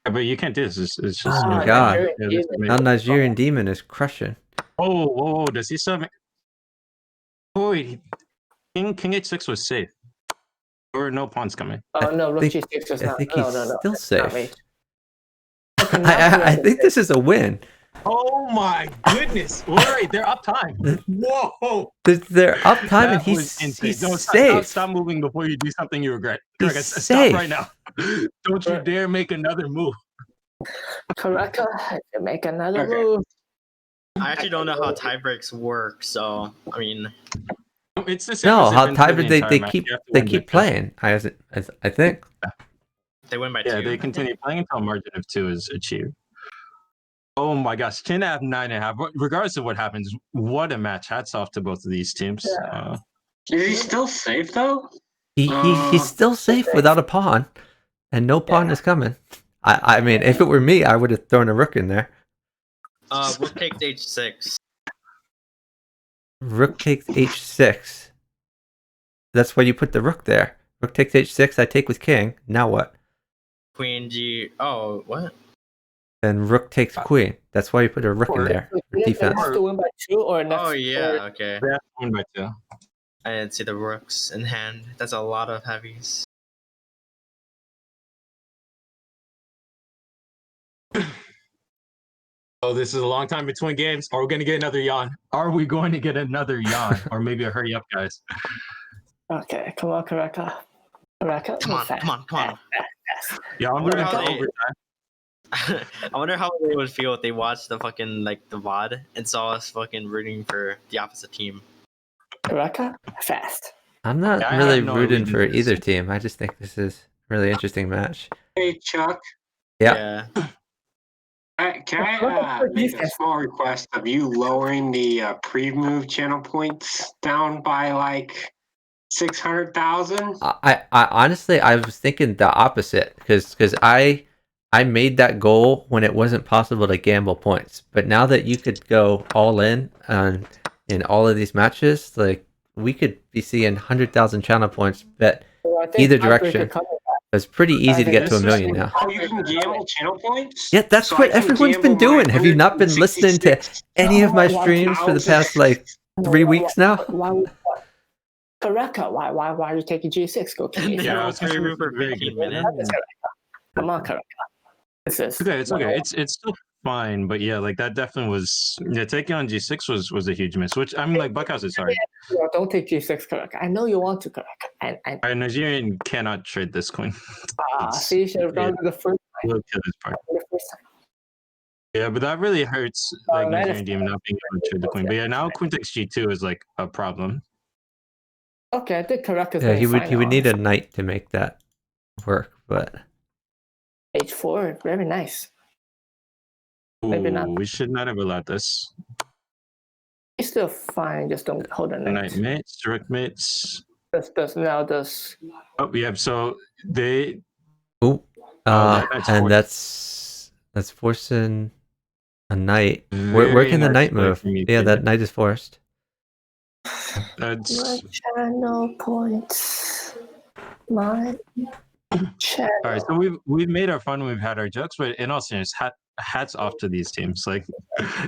But you can't do this. It's just.
Oh my god! Now Nigerian Demon is crushing.
Oh, whoa! Does he still? Oh wait, King h6 was safe. There were no pawns coming.
Oh no, rook g6 was not.
I think he's still safe.
I
think this is a win.
Oh my goodness! All right, they're up time. Whoa!
They're up time and he's safe.
Stop moving before you do something you regret.
He's
Stop
safe
right now. Don't you dare make another move.
Karaka, make another move.
I actually don't know how tiebreaks work, so I mean,
it's the same.
No, how tiebreak they keep playing. I think
they win by 2.
Yeah, they continue playing until a margin of 2 is achieved. Oh my gosh, 10.5, 9.5. Regardless of what happens, what a match! Hats off to both of these teams.
Yeah. Is he still safe though?
He's still safe without a pawn, and no pawn is coming. I mean, if it were me, I would have thrown a rook in there.
Rook takes h6.
Rook takes h6. That's why you put the rook there. Rook takes h6. I take with king. Now what?
Queen g. Oh, what?
Then rook takes queen. That's why you put a rook in there for defense.
To win by 2 or next.
Oh yeah, okay.
Yeah, win by 2.
I didn't see the rooks in hand. That's a lot of heavies.
Oh, this is a long time between games. Are we going to get another yawn? Are we going to get another yawn? Or maybe a hurry up, guys.
Okay, come on, Karaka.
Come on.
Yeah, I'm going to go overtime.
I wonder how they would feel if they watched the fucking the VOD and saw us fucking rooting for the opposite team.
Karaka, fast.
I'm not really rooting for either team. I just think this is a really interesting match.
Hey, Chuck.
Yeah.
Can I make a small request of you lowering the pre-move channel points down by like 600,000?
I honestly I was thinking the opposite because I made that goal when it wasn't possible to gamble points, but now that you could go all in on in all of these matches, like we could be seeing 100,000 channel points bet either direction. It's pretty easy to get to 1 million now.
Oh, you can gamble channel points?
Yeah, that's
So
what
I can
everyone's been
gamble my
doing. Have you not been listening to
166?
any of my streams for the past like 3 weeks now?
Karaka, why are you taking G6? Go
And they
K8.
Yeah,
all
it's
pre-move for
very
15
good.
minutes.
Come on, Karaka. This is
Okay, it's okay. It's still fine, but yeah, like that definitely was. Yeah, taking on G6 was a huge miss. Which I mean, like Buckhouse is sorry.
No, don't take G6, Karaka. I know you want to, Karaka. And
Our Nigerian cannot trade this coin.
see, you should have gone to the first
We'll kill this part.
time.
Yeah, but that really hurts like
that
Nigerian
is-
Demon not being able to trade the coin. But yeah, now Queen takes G2 is like a problem.
Okay, I think Karaka's
Yeah,
going
he would need a knight to make that work, but
H4, very nice. Maybe not.
Ooh, we should not have allowed this.
It's still fine, just don't hold a
Knight
knight.
mates, direct mates.
Does
Oh, yeah. So they.
oh,
that's
and
forced.
that's forcing a knight. Where
Very
can the
hard
knight
to play
move?
from you,
Yeah,
kid.
that knight is forced.
That's
channel points. My channel.
all right. So we've made our fun. We've had our jokes, but in all seriousness, hats off to these teams. Like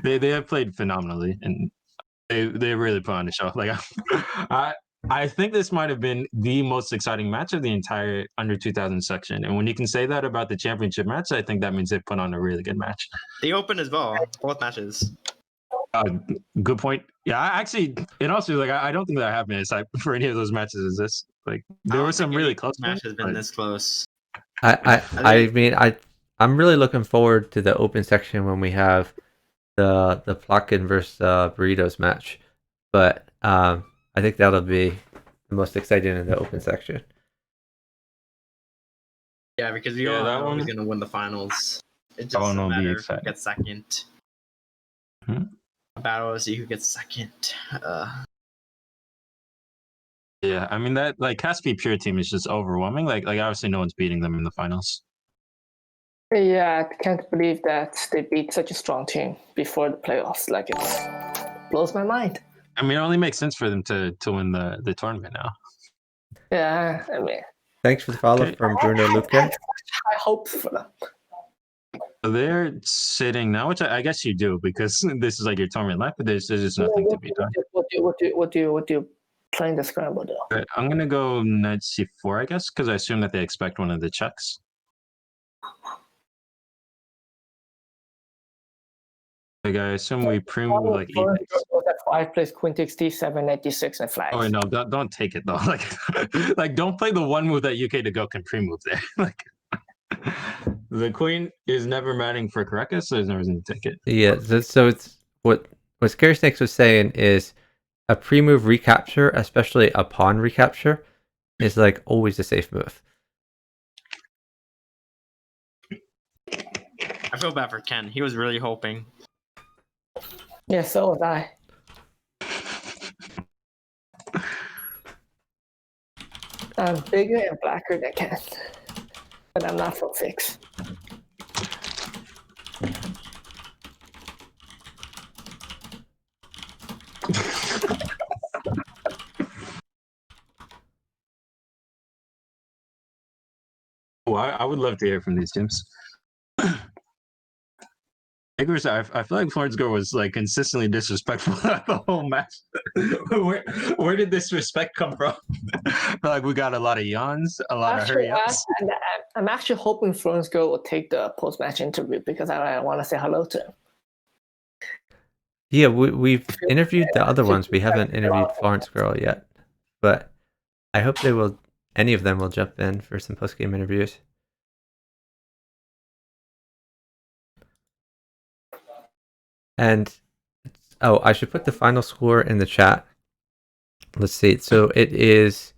they have played phenomenally, and they really put on the show. Like I think this might have been the most exciting match of the entire under 2000 section. And when you can say that about the championship match, I think that means they put on a really good match.
The Open as well, both matches.
Good point. Yeah, I actually, in all seriousness, like I don't think that I have been excited for any of those matches. Is this like there were some really close
match has been
but-
this close.
I mean I'm really looking forward to the open section when we have the Plotkin versus Burritos match, but I think that'll be the most exciting in the open section.
Yeah, because we all know who's gonna win the finals. It just doesn't matter who gets second. A battle to see who gets second.
Yeah, I mean that like Caspi Pure team is just overwhelming. Like obviously no one's beating them in the finals.
Yeah, I can't believe that they beat such a strong team before the playoffs. Like it blows my mind.
I mean, it only makes sense for them to win the tournament now.
Yeah, I mean,
Thanks for the follow from Bruno Luque.
high hopes for them.
So they're sitting now, which I guess you do because this is like your tournament left, but there's just nothing to be done.
What do you playing the scramble though?
But I'm gonna go knight c4, I guess, because I assume that they expect one of the checks. Like I assume we pre-move like
was at 5 plays queen takes d7, knight d6, and flags.
Oh no, don't take it though. Like don't play the one move that UkDaGoat can pre-move there. Like the queen is never matting for Karaka, so there's no reason to take it.
Yeah, so it's what Scary Snakes was saying is a pre-move recapture, especially a pawn recapture, is like always a safe move.
I feel bad for Ken. He was really hoping.
Yeah, so was I. I'm bigger and blacker than Ken, but I'm not from fix.
Oh, I would love to hear from these teams. I feel like FlorenceGirl was like consistently disrespectful the whole match. where did this respect come from? I feel like we got a lot of yawns, a lot of hurry ups.
I'm actually hoping FlorenceGirl will take the post-match interview because I want to say hello to him.
Yeah, we've interviewed the other ones. We haven't interviewed FlorenceGirl yet, but I hope they will. Any of them will jump in for some post-game interviews. And I should put the final score in the chat. Let's see. So it is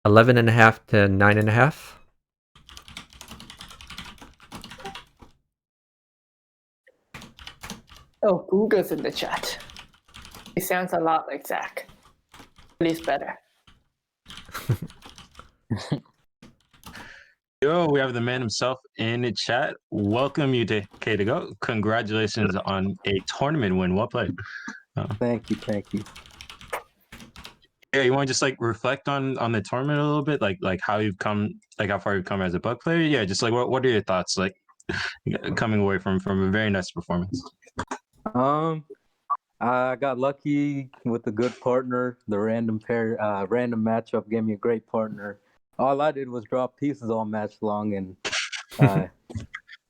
11.5 to 9.5.
Oh, Google's in the chat. He sounds a lot like Zach. At least better.
Yo, we have the man himself in the chat. Welcome you to UkDaGoat. Congratulations on a tournament win. Well played.
Thank you.
Yeah, you want to just like reflect on the tournament a little bit, like how you've come, like how far you've come as a bug player. Yeah, just like what are your thoughts like coming away from a very nice performance?
I got lucky with a good partner. The random matchup gave me a great partner. All I did was drop pieces all match long, and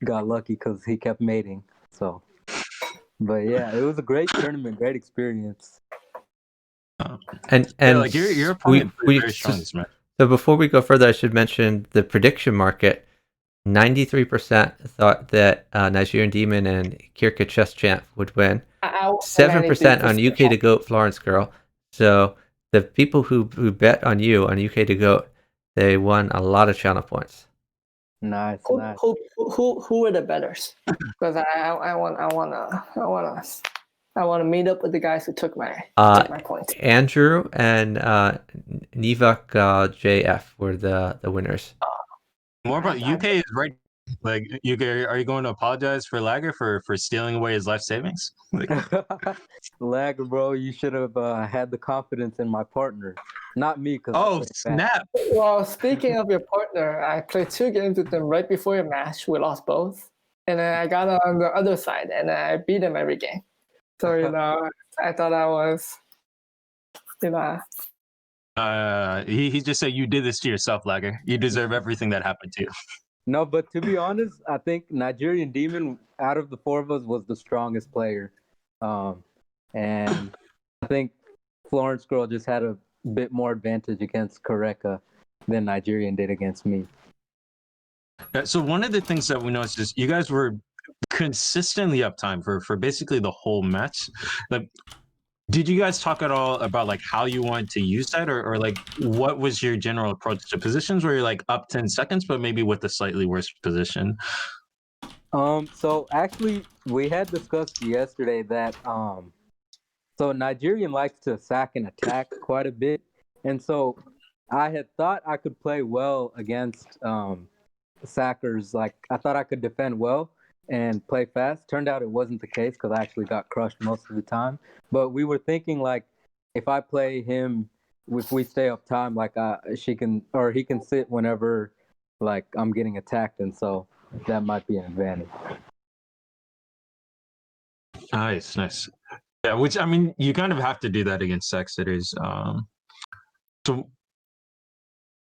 got lucky because he kept mating. So, but yeah, it was a great tournament, great experience.
And
like your opponent played very strong this match.
So before we go further, I should mention the prediction market. 93% thought that NigerianDemon and kirekachesschamp would win. 7% on UkDaGoat, FlorenceGirl. So the people who bet on you on UkDaGoat, they won a lot of channel points.
Nice.
Who are the betters? Because I want to meet up with the guys who took my points.
Andrew and Nivak JF were the winners.
More about UK is right. Like UK, are you going to apologize for Lager for stealing away his life savings?
Lager, bro, you should have had the confidence in my partner, not me.
Oh snap!
Well, speaking of your partner, I played 2 games with them right before your match. We lost both, and then I got on the other side, and I beat him every game. So I thought I was,
He just said you did this to yourself, Lager. You deserve everything that happened to you.
No, but to be honest, I think NigerianDemon, out of the 4 of us, was the strongest player. And I think FlorenceGirl just had a bit more advantage against Kareka than Nigerian did against me.
So one of the things that we noticed is you guys were consistently uptime for basically the whole match. Like, did you guys talk at all about like how you wanted to use that, or like what was your general approach to positions where you're like up 10 seconds, but maybe with a slightly worse position?
So actually we had discussed yesterday that so Nigerian likes to sack and attack quite a bit. And so I had thought I could play well against sackers. Like I thought I could defend well and play fast. Turned out it wasn't the case because I actually got crushed most of the time. But we were thinking like if I play him, if we stay up time, like he can sit whenever like I'm getting attacked, and so that might be an advantage.
Nice. Yeah, which I mean, you kind of have to do that against sack sitters. So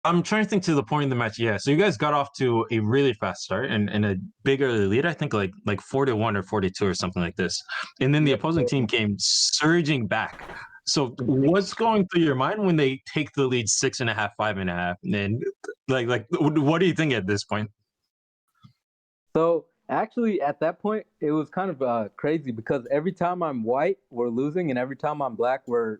I'm trying to think to the point in the match. Yeah, so you guys got off to a really fast start and a big early lead. I think like 4-1 or 4-2 or something like this. And then the opposing team came surging back. So what's going through your mind when they take the lead 6.5, 5.5? And like what do you think at this point?
So actually, at that point, it was kind of crazy because every time I'm white, we're losing, and every time I'm black, we're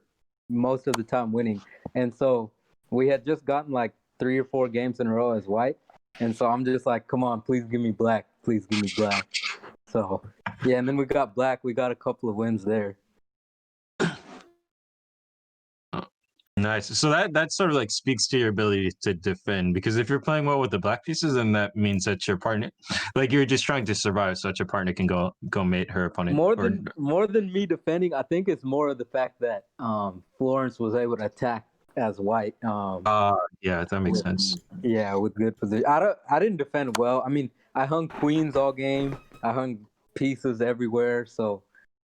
most of the time winning. And so we had just gotten like 3 or 4 games in a row as white. And so I'm just like, come on, please give me black. Please give me black. So, yeah, and then we got black. We got a couple of wins there.
Nice. So that sort of like speaks to your ability to defend, because if you're playing well with the black pieces, then that means that your partner, like you're just trying to survive so that your partner can go mate her opponent.
More than me defending, I think it's more of the fact that Florence was able to attack as white.
Yeah, that makes sense.
Yeah, with good position. I didn't defend well. I mean, I hung queens all game. I hung pieces everywhere. So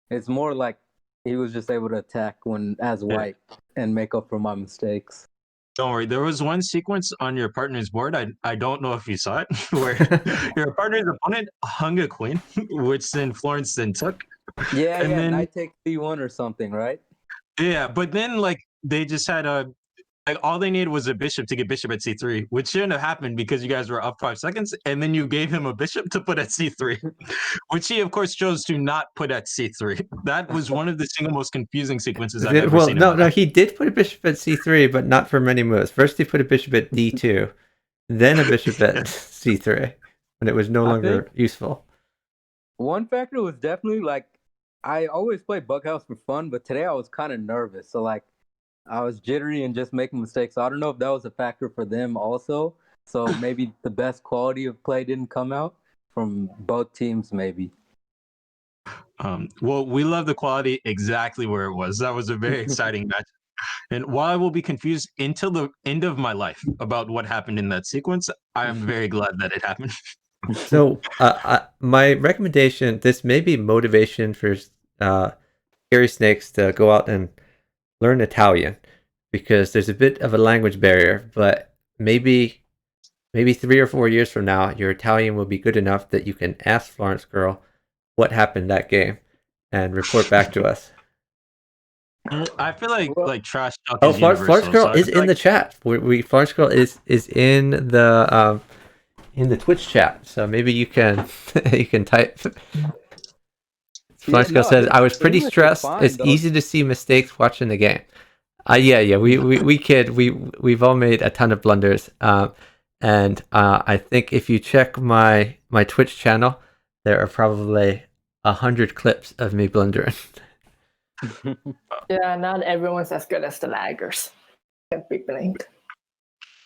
it's more like he was just able to attack as white and make up for my mistakes.
Don't worry. There was one sequence on your partner's board. I don't know if you saw it, where your partner's opponent hung a queen, which then Florence then took.
Yeah, and then knight takes c1 or something, right?
Yeah, but then like they just had all they needed was a bishop to get bishop at c3, which shouldn't have happened because you guys were up 5 seconds, and then you gave him a bishop to put at c3, which he of course chose to not put at c3. That was one of the single most confusing sequences I've ever seen.
No, he did put a bishop at c3, but not for many moves. First he put a bishop at d2, then a bishop at c3, when it was no longer useful.
One factor was definitely like I always play Bughouse for fun, but today I was kind of nervous. So like I was jittery and just making mistakes. So I don't know if that was a factor for them also. So maybe the best quality of play didn't come out from both teams, maybe.
Well, we love the quality exactly where it was. That was a very exciting match. And while I will be confused until the end of my life about what happened in that sequence, I am very glad that it happened.
So my recommendation, this may be motivation for Scary Snakes to go out and learn Italian, because there's a bit of a language barrier, but maybe 3 or 4 years from now, your Italian will be good enough that you can ask FlorenceGirl what happened that game and report back to us.
I feel like trash talk
Oh,
is universal.
FlorenceGirl is in the chat. FlorenceGirl is in the Twitch chat, so maybe you can type. FlorenceGirl says, "I was pretty stressed. It's easy to see mistakes watching the game." Yeah. We kid. We've all made a ton of blunders. And I think if you check my Twitch channel, there are probably 100 clips of me blundering.
Yeah, not everyone's as good as the laggers. Can't be blamed.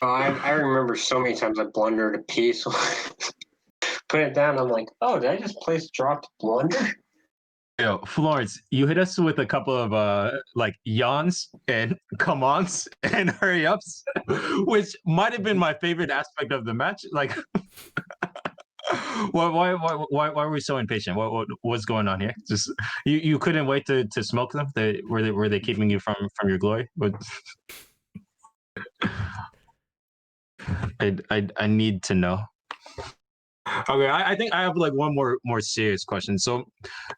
I remember so many times I blundered a piece. Put it down. I'm like, oh, did I just place dropped blunder?
Yo, Florence, you hit us with a couple of like yawns and come ons and hurry ups, which might have been my favorite aspect of the match. Like, why were we so impatient? What's going on here? Just you couldn't wait to smoke them. Were they keeping you from your glory? I need to know. Okay, I think I have like one more serious question. So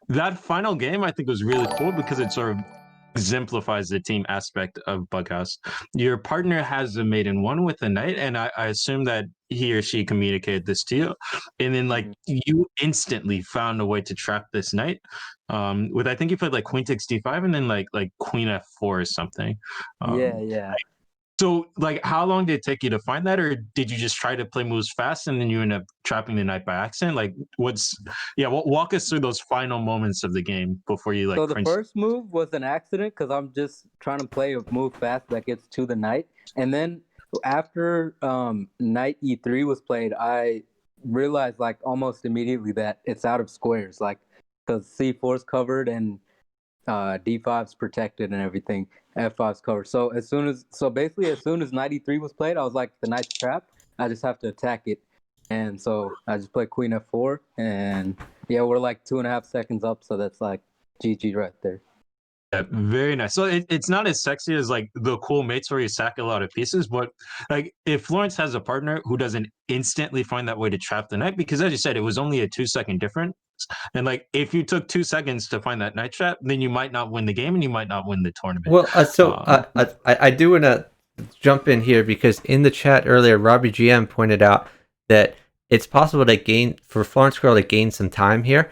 that final game I think was really cool because it sort of exemplifies the team aspect of Bughouse. Your partner has a maiden one with the knight, and I assume that he or she communicated this to you, and then like you instantly found a way to trap this knight. With I think you played like Queen takes d5 and then like Queen f4 or something.
Yeah.
So, like, how long did it take you to find that, or did you just try to play moves fast and then you end up trapping the knight by accident? Like, walk us through those final moments of the game before you like.
So the first move was an accident because I'm just trying to play a move fast that gets to the knight, and then after knight e3 was played, I realized like almost immediately that it's out of squares, like because c4's covered and d5's protected and everything. F5's covered. So basically as soon as knight e3 was played, I was like, the knight's trapped. I just have to attack it. And so I just played Queen f4, and yeah, we're like 2.5 seconds up, so that's like GG right there.
Yeah, very nice. So it's not as sexy as like the cool mates where you sack a lot of pieces, but like if Florence has a partner who doesn't instantly find that way to trap the knight, because as you said, it was only a 2-second difference. And like if you took 2 seconds to find that knight trap, then you might not win the game and you might not win the tournament.
Well, I do want to jump in here because in the chat earlier, Robbie GM pointed out that it's possible to for FlorenceGirl to gain some time here.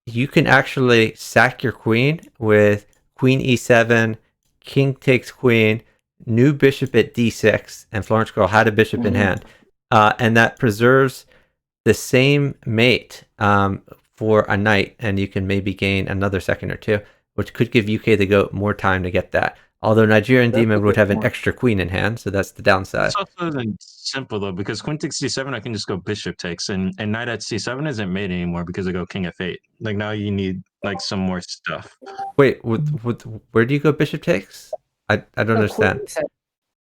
You can actually sack your queen with Queen e7, King takes queen, new bishop at d6, and FlorenceGirl had a bishop in hand, and that preserves the same mate for a knight, and you can maybe gain another second or two, which could give UkDaGoat more time to get that. Although NigerianDemon would have an extra queen in hand, so that's the downside.
It's also simple though, because Queen takes c7, I can just go bishop takes, and knight at c7 isn't made anymore because I go king f8. Like now you need like some more stuff.
Wait, where do you go bishop takes? I don't understand.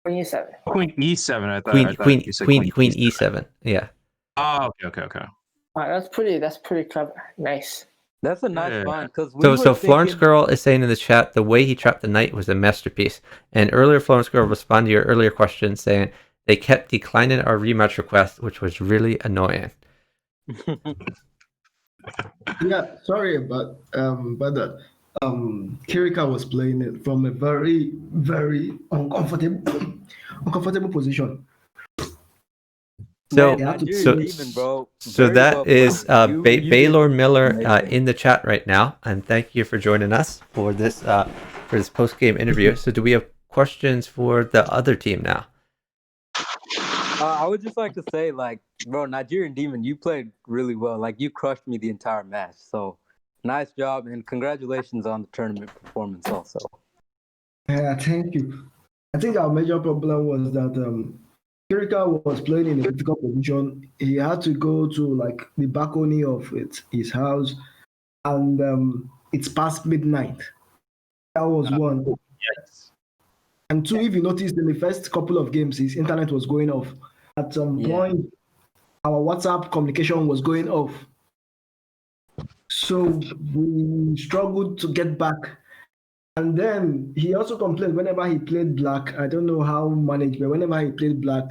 Queen e7.
Queen e7. I thought
Queen e7. Yeah.
Oh, okay.
That's pretty clever. Nice.
That's a nice find because
so FlorenceGirl is saying in the chat the way he trapped the knight was a masterpiece. And earlier FlorenceGirl responded to your earlier question saying they kept declining our rematch request, which was really annoying.
Yeah, sorry about that. Kirika was playing it from a very, very uncomfortable position.
So
that
is Baylor Miller in the chat right now, and thank you for joining us for this post game interview. So, do we have questions for the other team now?
I would just like to say, like, bro, NigerianDemon, you played really well. Like, you crushed me the entire match. So, Nice job, and congratulations on the tournament performance also.
Yeah, thank you. I think our major problem was that Kirika was playing in a difficult position. He had to go to like the balcony of his house, and it's past midnight. That was one.
Yes.
And two, if you noticed in the first couple of games, his internet was going off. At some point, our WhatsApp communication was going off. So we struggled to get back. And then he also complained whenever he played black. I don't know how managed, but whenever he played black,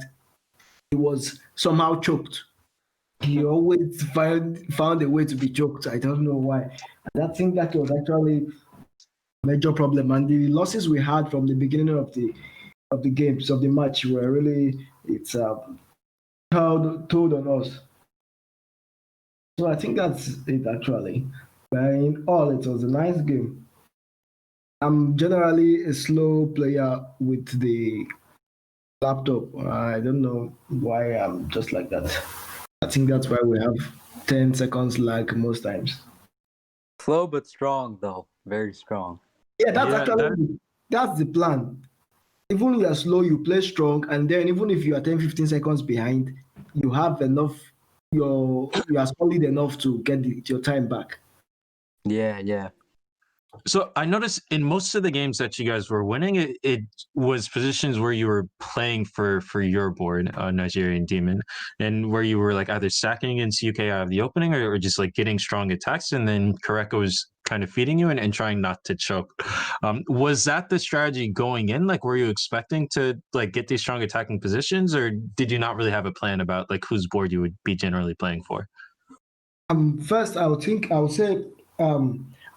he was somehow choked. He always found a way to be choked. I don't know why. And I think that was actually a major problem. And the losses we had from the beginning of the games of the match were really told on us. So I think that's it actually. But in all, it was a nice game. I'm generally a slow player with the laptop. I don't know why I'm just like that. I think that's why we have 10 seconds lag most times.
Slow but strong, though. Very strong.
Yeah, that's the plan. Even if you are slow, you play strong, and then even if you are 10-15 seconds behind, you have enough. You are solid enough to get your time back.
Yeah.
So I noticed in most of the games that you guys were winning, it was positions where you were playing for your board, NigerianDemon, and where you were like either sacking against UK out of the opening or just like getting strong attacks, and then Kareka was kind of feeding you and trying not to choke. Was that the strategy going in? Like, were you expecting to like get these strong attacking positions, or did you not really have a plan about like whose board you would be generally playing for?
First, I would say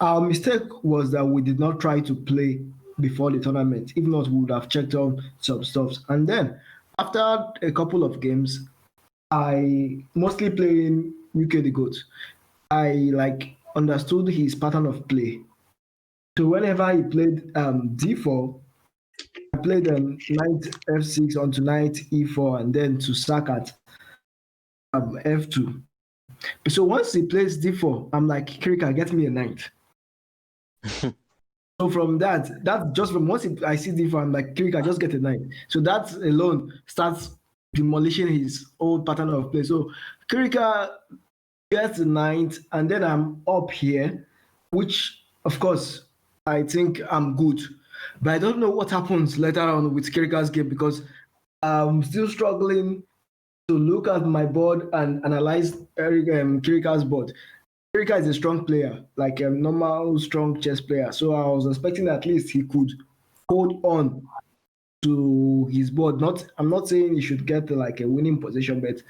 our mistake was that we did not try to play before the tournament. If not, we would have checked on some stuff. And then after a couple of games, I mostly playing UkDaGoat. I understood his pattern of play. So whenever he played d4, I played knight f6 onto knight e4 and then to sack at f2. So once he plays d4, I'm like, Kirika, get me a knight. So from that just from once I see d4, I'm like, Kirika, just get a knight. So that alone starts demolishing his old pattern of play. So Kirika gets a knight, and then I'm up here, which of course I think I'm good. But I don't know what happens later on with Kirika's game because I'm still struggling to look at my board and analyze Kirika's board. Kirika is a strong player, like a normal strong chess player. So I was expecting at least he could hold on to his board. I'm not saying he should get like a winning position, but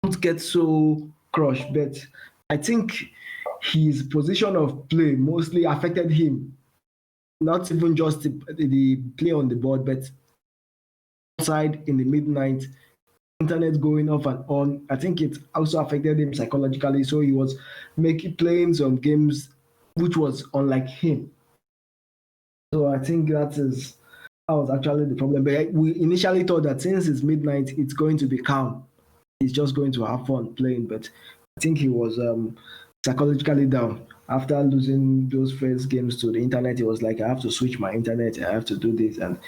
don't get so crushed. But I think his position of play mostly affected him. Not even just the play on the board, but outside in the midnight, internet going off and on. I think it also affected him psychologically. So he was playing some games which was unlike him. So I think that was actually the problem. But we initially thought that since it's midnight, it's going to be calm. He's just going to have fun playing. But I think he was psychologically down. After losing those first games to the internet, he was like, I have to switch my internet. I have to do this. And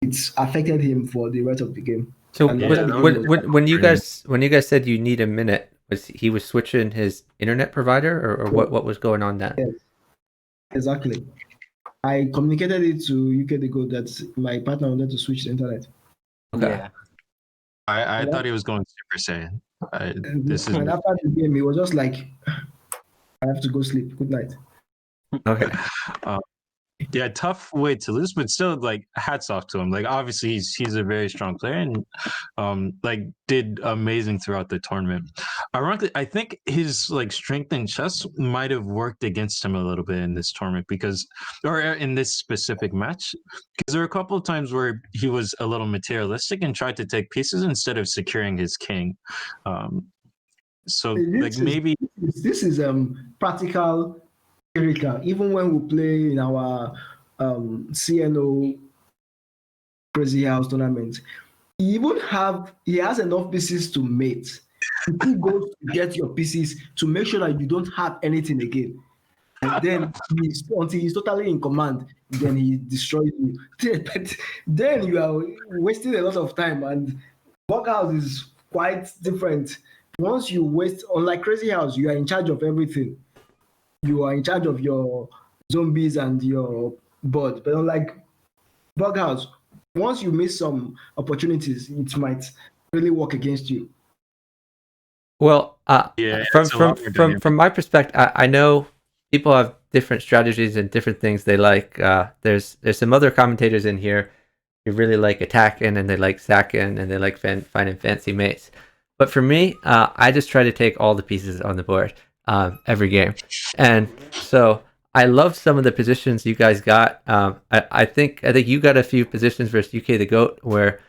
it's affected him for the rest of the game.
So when you guys said you need a minute, was he switching his internet provider or what was going on then?
Yes, exactly. I communicated it to UkDaGoat that my partner wanted to switch the internet.
Okay.
Yeah.
I thought he was going Super Saiyan.
And after the game, he was just like, I have to go sleep. Good night.
Okay.
Yeah, tough way to lose, but still, like, hats off to him. Like, obviously, he's a very strong player and like did amazing throughout the tournament. Ironically, I think his like strength in chess might have worked against him a little bit in this tournament or in this specific match, because there were a couple of times where he was a little materialistic and tried to take pieces instead of securing his king. So maybe
this is practical Kirika. Even when we play in our CNO Crazy House tournament, he has enough pieces to mate. he goes to get your pieces to make sure that you don't have anything again. And then until he's totally in command, then he destroys you. But then you are wasting a lot of time. And Bughouse is quite different. Once you waste, unlike Crazy House, you are in charge of everything. You are in charge of your zombies and your board. But unlike Bughouse, once you miss some opportunities, it might really work against you.
Well, from my perspective, I know people have different strategies and different things they like. There's some other commentators in here who really like attacking and they like sacking and they like finding fancy mates. But for me, I just try to take all the pieces on the board every game, and so I love some of the positions you guys got. I think you got a few positions versus UkDaGoat where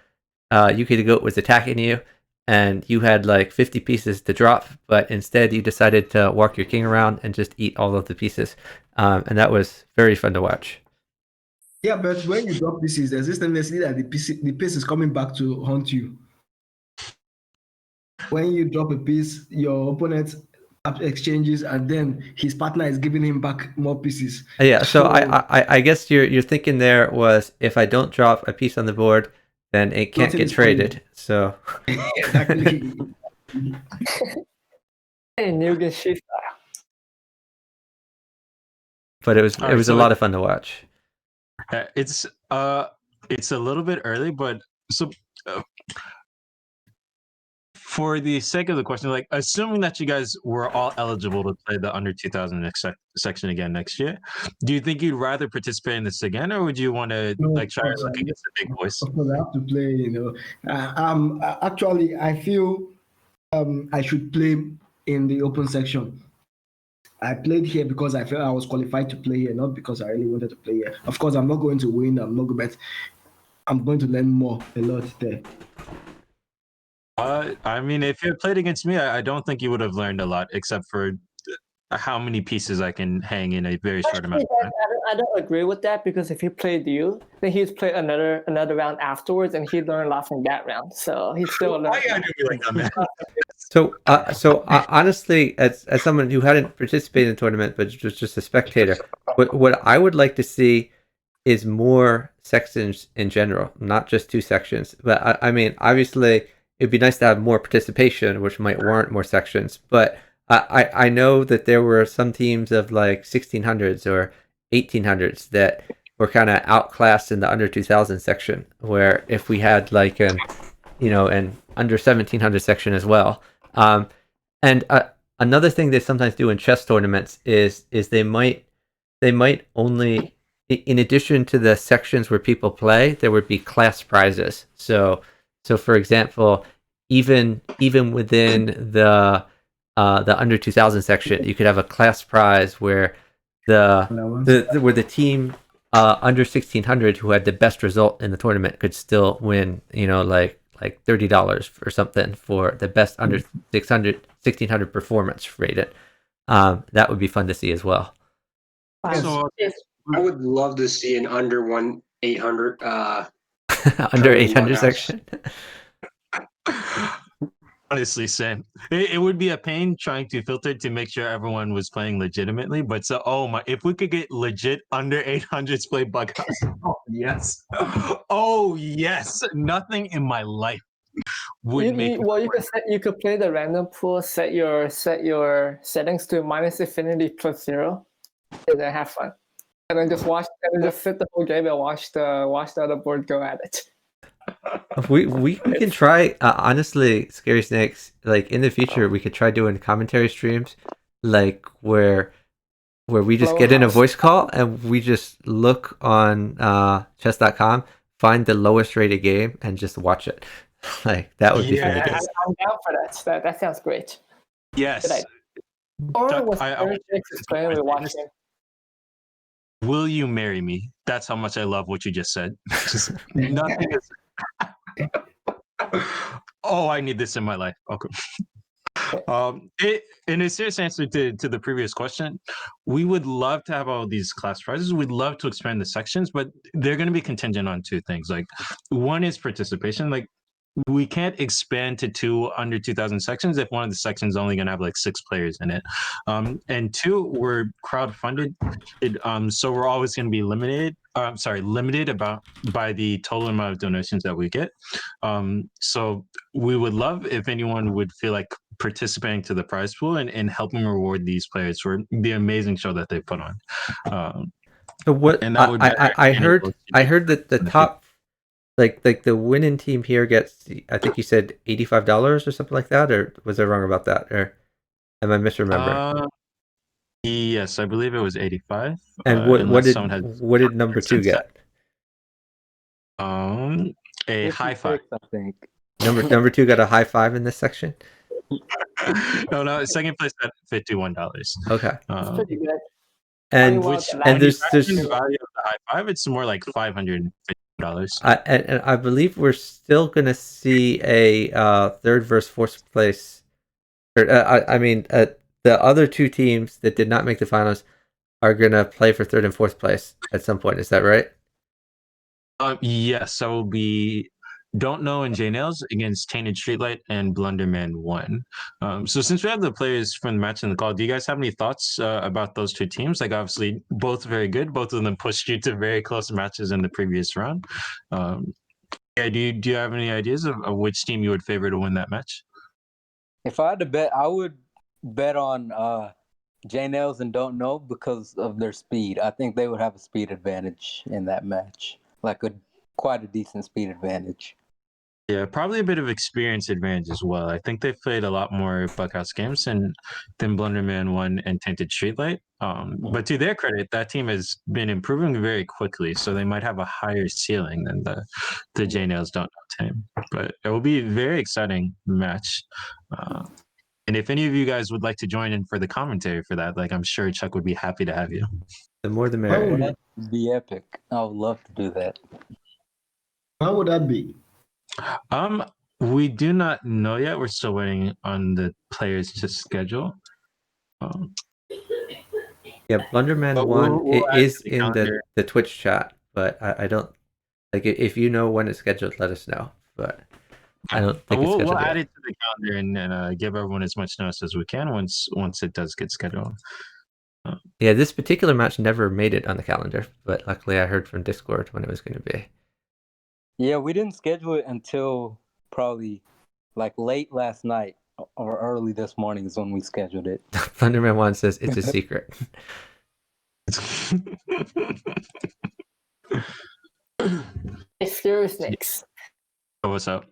UkDaGoat was attacking you. And you had like 50 pieces to drop, but instead you decided to walk your king around and just eat all of the pieces. And that was very fun to watch.
Yeah, but when you drop pieces, there's this tendency that the piece is coming back to haunt you. When you drop a piece, your opponent exchanges, and then his partner is giving him back more pieces.
Yeah, so I guess your thinking there was, if I don't drop a piece on the board, then it can't get traded. So
exactly.
But it was a lot of fun to watch.
It's a little bit early, but so for the sake of the question, like assuming that you guys were all eligible to play the under 2000 section again next year, do you think you'd rather participate in this again, or would you want to try look against the big boys?
Of course, I have to play. Actually, I feel I should play in the open section. I played here because I felt I was qualified to play here, not because I really wanted to play here. Of course, I'm not going to win. I'm not going, but I'm going to learn a lot there.
I mean, if you played against me, I don't think you would have learned a lot, except for how many pieces I can hang in a very short amount of time.
I don't agree with that, because if he played you, then he's played another round afterwards, and he learned a lot from that round. So he's still learning.
So honestly, as someone who hadn't participated in the tournament but just a spectator, what I would like to see is more sections in general, not just 2 sections. But I mean, obviously, it'd be nice to have more participation, which might warrant more sections. But I know that there were some teams of like 1600s or 1800s that were kind of outclassed in the under 2000 section, where if we had like an under 1700 section as well. And another thing they sometimes do in chess tournaments is they might only, in addition to the sections where people play, there would be class prizes. So for example, even within the under 2000 section, you could have a class prize where the team under 1600 who had the best result in the tournament could still win, like $30 or something for the best under 1600 performance rated. That would be fun to see as well.
So I would love to see an under 800
under 800 section.
Honestly, same. It would be a pain trying to filter to make sure everyone was playing legitimately. But if we could get legit under 800s play Bughouse, oh yes, oh yes, nothing in my life would make.
You could play the random pool, set your settings to -infinity +0, and then have fun, and then just sit the whole game and watch the other board go at it.
We can try, honestly, Scary Snakes, like in the future we could try doing commentary streams, like where we just get in a voice call and we just look on chess.com, find the lowest rated game and just watch it. Like that would be fun to do.
I'm down for that. That sounds great.
Yes. Will you marry me? That's how much I love what you just said. Just nothing is. Oh, I need this in my life. Okay. In a serious answer to the previous question, we would love to have all these class prizes. We'd love to expand the sections, but they're going to be contingent on 2 things. Like, one is participation. Like, we can't expand to 2 under 2,000 sections if one of the sections is only going to have like 6 players in it. And 2, we're crowdfunded, so we're always going to be limited by the total amount of donations that we get. So we would love if anyone would feel like participating to the prize pool and helping reward these players for the amazing show that they put on.
So what? And that I heard that the top. Like the winning team here gets, I think you said $85 or something like that, or was I wrong about that, or am I misremembering?
Yes, I believe it was 85.
And what did number 2 get?
A high five.
I think
number 2 got a high five in this section.
No, second place got $51.
Okay,
That's pretty good.
And there's
the value of the high five. It's more like $550.
And I believe we're still gonna see a third versus fourth place. The other 2 teams that did not make the finals are gonna play for third and fourth place at some point. Is that right?
Yes, so will be Don't Know and J Nails against Tainted Streetlight and Blunderman 1. So since we have the players from the match in the call, do you guys have any thoughts about those 2 teams? Like, obviously, both very good. Both of them pushed you to very close matches in the previous round. Do you have any ideas of which team you would favor to win that match?
If I had to bet, I would bet on J Nails and Don't Know because of their speed. I think they would have a speed advantage in that match, like quite a decent speed advantage.
Yeah, probably a bit of experience advantage as well. I think they've played a lot more Buckhouse games than Blunderman 1 and Tainted Streetlight. But to their credit, that team has been improving very quickly, so they might have a higher ceiling than the J Nails Don't Know team. But it will be a very exciting match. And if any of you guys would like to join in for the commentary for that, like, I'm sure Chuck would be happy to have you.
The more the merrier.
That would be epic. I would love to do that.
How would that be?
We do not know yet. We're still waiting on the players to schedule.
Yeah, Blunderman 1 is in the Twitch chat, but I don't like if you know when it's scheduled, let us know. But I don't think it's scheduled.
We'll add it to the calendar and give everyone as much notice as we can once it does get scheduled.
Yeah, this particular match never made it on the calendar, but luckily I heard from Discord when it was going to be.
Yeah, we didn't schedule it until probably like late last night or early this morning is when we scheduled it.
Thunderman 1 says it's a secret.
Excuse Snakes.
Oh, what's up?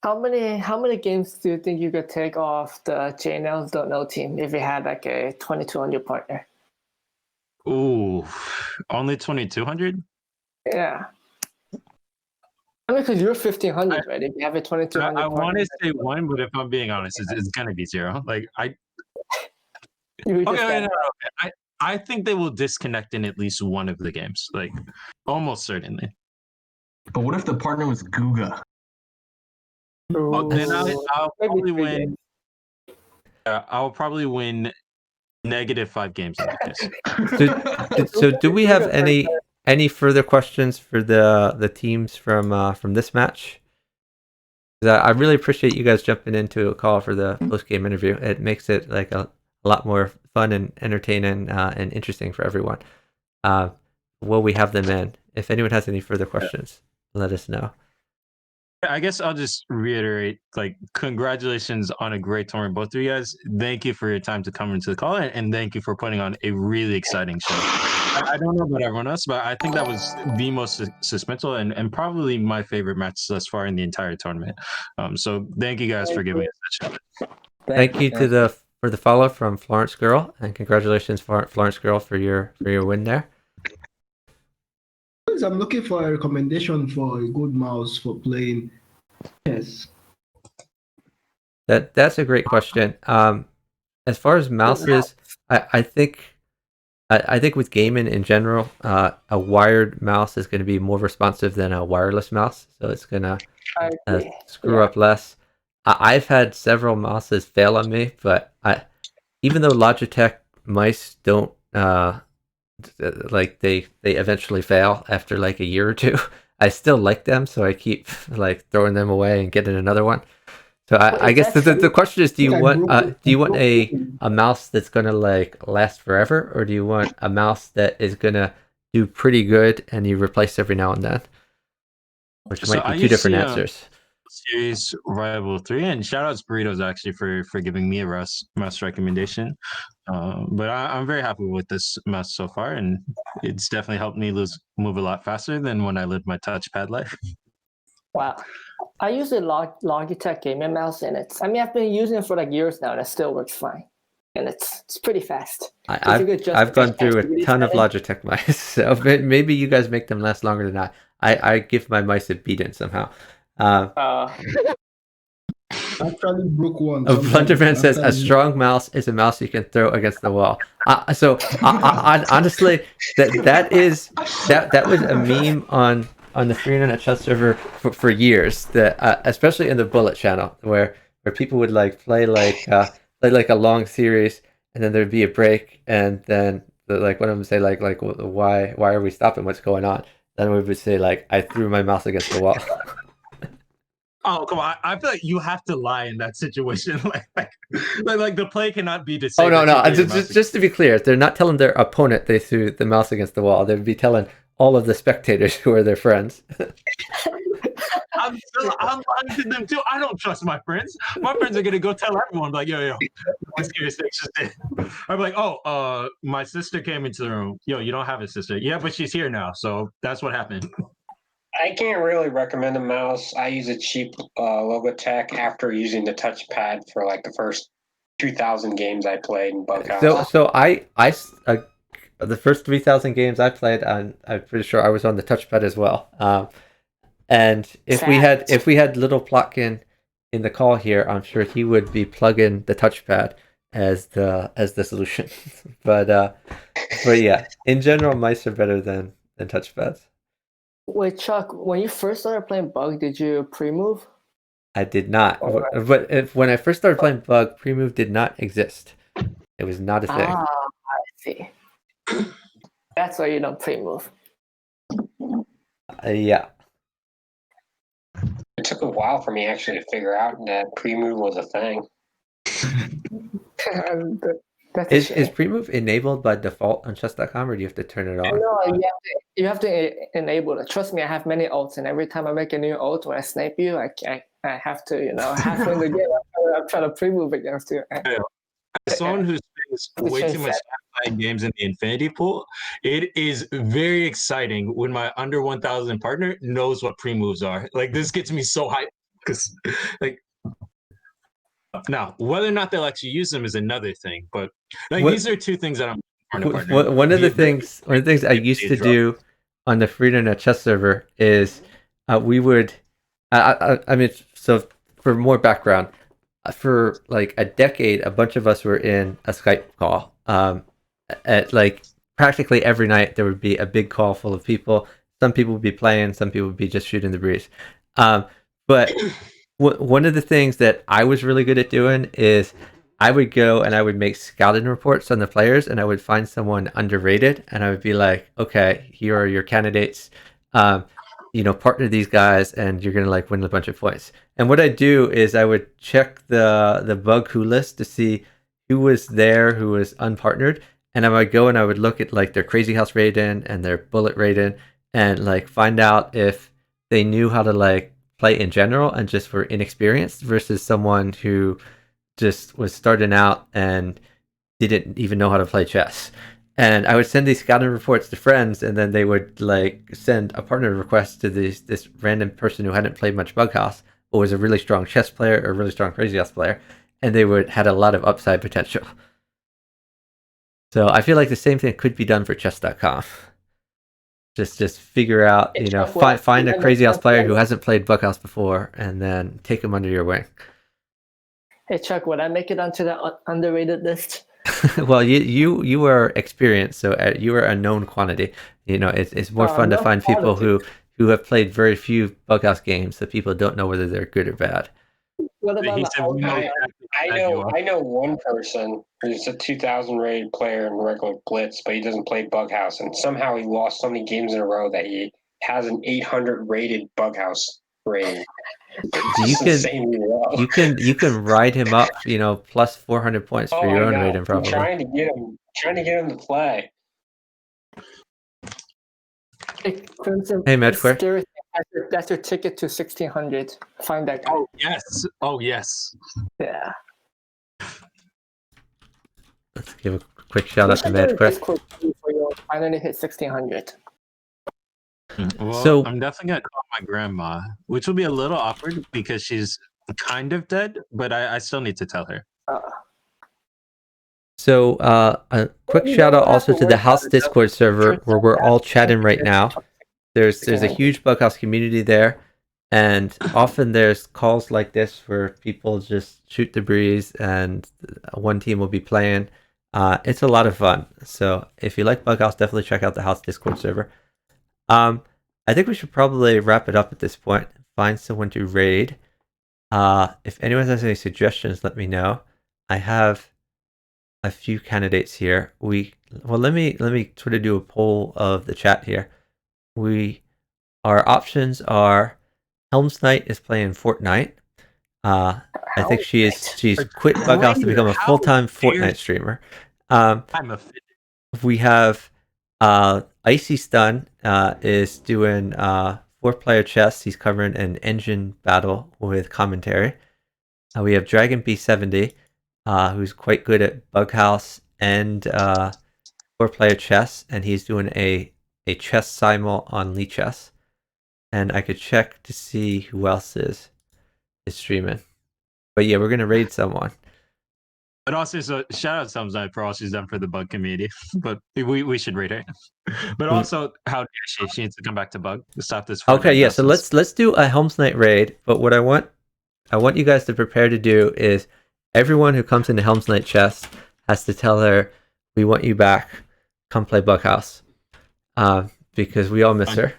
How many games do you think you could take off the J Nails Don't Know team if you had like a 2200 partner?
Ooh, only 2200?
Yeah. I mean, because you're 1500, right? If you have a 2200.
I want to say 1, but if I'm being honest, it's gonna be 0. Like I think they will disconnect in at least one of the games, like almost certainly.
But what if the partner was Guga?
Then I'll probably win. I'll probably win -5 games in that case.
So do we have any further questions for the teams from this match? I really appreciate you guys jumping into a call for the post-game interview. It makes it like a lot more fun and entertaining and interesting for everyone. Will we have them in? If anyone has any further questions, let us know.
I guess I'll just reiterate, like, congratulations on a great tournament, both of you guys. Thank you for your time to come into the call, and thank you for putting on a really exciting show. I don't know about everyone else, but I think that was the most suspenseful and probably my favorite match thus far in the entire tournament. So thank you guys for giving us that show.
Thank you for the follow from FlorenceGirl, and congratulations, FlorenceGirl, for your win there.
I'm looking for a recommendation for a good mouse for playing chess.
That's a great question. As far as mouses, I think with gaming in general, a wired mouse is going to be more responsive than a wireless mouse, so it's going to screw up less. I've had several mouses fail on me, but even though Logitech mice don't like they eventually fail after like a year or two, I still like them, so I keep like throwing them away and getting another one. So I guess the question is, do you want a mouse that's gonna like last forever, or do you want a mouse that is gonna do pretty good and you replace every now and then? Which might be two different answers.
Series Rival 3, and shout out to Burritos actually for giving me a mouse recommendation. But I'm very happy with this mouse so far, and it's definitely helped me move a lot faster than when I lived my touchpad life.
Wow. I use a Logitech gaming mouse, and I've been using it for like years now, and it still works fine. And it's pretty fast.
I've gone through a ton of Logitech mice, so maybe you guys make them last longer than I give my mice a beating somehow.
Actually broke one.
Blunderman says a strong mouse is a mouse you can throw against the wall. So honestly, that was a meme on the Free Internet Chess server for years. That especially in the Bullet channel, where people would like play like a long series, and then there'd be a break, and then like one of them say like why are we stopping? What's going on? Then we would say like I threw my mouse against the wall.
Oh, come on. I feel like you have to lie in that situation. like the play cannot be decided.
Oh, no. Just to be clear, they're not telling their opponent they threw the mouse against the wall. They'd be telling all of the spectators who are their friends.
I'm lying to them too. I don't trust my friends. My friends are going to go tell everyone, like, yo, this serious thing just did. I'm like, oh, my sister came into the room. Yo, you don't have a sister. Yeah, but she's here now. So that's what happened.
I can't really recommend a mouse. I use a cheap Logitech after using the touchpad for like the first 2,000 games I played in Bughouse.
So I the first 3,000 games I played, I'm pretty sure I was on the touchpad as well. And if we had Little Plotkin in the call here, I'm sure he would be plugging the touchpad as the solution. but yeah, in general, mice are better than touchpads.
Wait, Chuck, when you first started playing Bug, did you pre-move?
I did not. But when I first started playing Bug, pre-move did not exist. It was not a thing.
I see. That's why you don't pre-move.
Yeah.
It took a while for me actually to figure out that pre-move was a thing.
Is pre-move enabled by default on chess.com, or do you have to turn it on?
No, you have to enable it. Trust me, I have many ults, and every time I make a new ult, when I snipe you, I have to, halfway in the game, I'm trying to pre-move against you.
As someone who spends way too much time playing games in the Infinity Pool, it is very exciting when my under 1,000 partner knows what pre-moves are. Like, this gets me so hyped because, like, now, whether or not they'll actually use them is another thing, but these are two things that I'm.
One of the things I used to do on the Free Internet Chess server is we would. I mean, so for more background, for like a decade, a bunch of us were in a Skype call. At like practically every night, there would be a big call full of people. Some people would be playing, some people would be just shooting the breeze. But one of the things that I was really good at doing is I would go and I would make scouting reports on the players, and I would find someone underrated, and I would be like, okay, here are your candidates. Partner these guys, and you're gonna like win a bunch of points. And what I do is I would check the bug who list to see who was there, who was unpartnered, and I would go and I would look at like their Crazy House rating and their Bullet rating, and like find out if they knew how to like play in general and just were inexperienced versus someone who just was starting out and didn't even know how to play chess. And I would send these scouting reports to friends, and then they would like send a partner request to this random person who hadn't played much Bughouse, but was a really strong chess player or a really strong Crazy House player, and they had a lot of upside potential. So I feel like the same thing could be done for chess.com. Just figure out, find a Crazy House player who hasn't played Bughouse before, and then take them under your wing.
Hey Chuck, would I make it onto the underrated list?
Well, you are experienced, so you are a known quantity. It's more fun to find people who have played very few Bughouse games, so people don't know whether they're good or bad.
What about
I know one person who's a 2,000 rated player in regular Blitz, but he doesn't play Bughouse, and somehow he lost so many games in a row that he has an 800 rated Bughouse rating.
You can ride him up, plus 400 points for your own rating, probably.
I'm trying to get him to play.
Hey, Crimson,
hey Medquare.
That's your ticket to 1600. Find that guy.
Oh yes. Oh yes.
Yeah.
Let's give a quick shout out to Medquare.
Finally hit 1600.
Well,
so
I'm definitely gonna call my grandma, which will be a little awkward because she's kind of dead, but I still need to tell her.
So a quick shout out also to the House Discord server where we're all chatting right now. There's a huge Bughouse community there, and often there's calls like this where people just shoot the breeze and one team will be playing. It's a lot of fun. So if you like Bughouse, definitely check out the House Discord server. I think we should probably wrap it up at this point. Find someone to raid. If anyone has any suggestions, let me know. I have a few candidates here. Let me sort of do a poll of the chat here. Our options are Helm's Knight is playing Fortnite. I think she's quit Bughouse to become a full-time Fortnite streamer.
I'm offended.
We have Icy Stun is doing 4-player chess. He's covering an engine battle with commentary. We have Dragon B70, who's quite good at Bughouse and 4-player chess, and he's doing a chess simul on Lee Chess. And I could check to see who else is streaming. But yeah, we're gonna raid someone.
But also, so shout out Samsung for all she's done for the Bug community. But we should rate her. But also, how dare she? She needs to come back to Bug to stop this.
Okay, yeah. So let's do a Helm's Knight raid. But what I want you guys to prepare to do is everyone who comes into Helm's Knight chess has to tell her, "We want you back. Come play Bughouse," because we all miss her.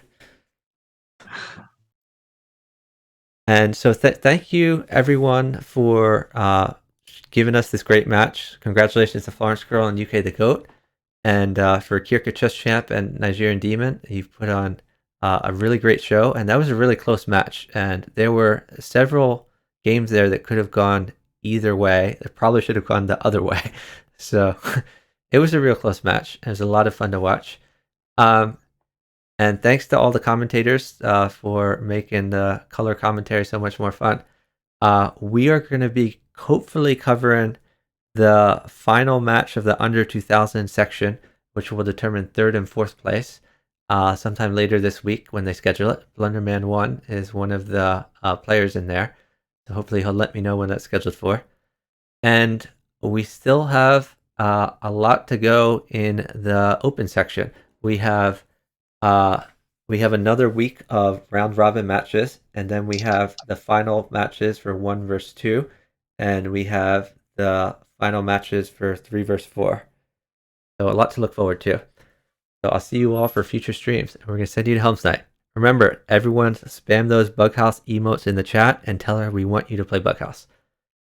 And so thank you everyone for giving us this great match. Congratulations to FlorenceGirl and UkDaGoat, and for kirekachesschamp and NigerianDemon. You've put on a really great show, and that was a really close match. And there were several games there that could have gone either way. It probably should have gone the other way. So it was a real close match. It was a lot of fun to watch. And thanks to all the commentators for making the color commentary so much more fun. We are going to be hopefully covering the final match of the under 2000 section, which will determine 3rd and 4th place sometime later this week when they schedule it. Blunderman1 is one of the players in there. So hopefully he'll let me know when that's scheduled for. And we still have a lot to go in the open section. We have another week of round robin matches, and then we have the final matches for 1 versus 2, and we have the final matches for 3 versus 4. So a lot to look forward to. So I'll see you all for future streams, and we're going to send you to Helm's Knight. Remember, everyone spam those Bughouse emotes in the chat and tell her we want you to play Bughouse.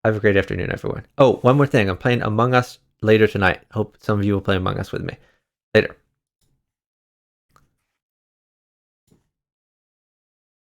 Have a great afternoon, everyone. Oh, one more thing. I'm playing Among Us later tonight. Hope some of you will play Among Us with me. Later.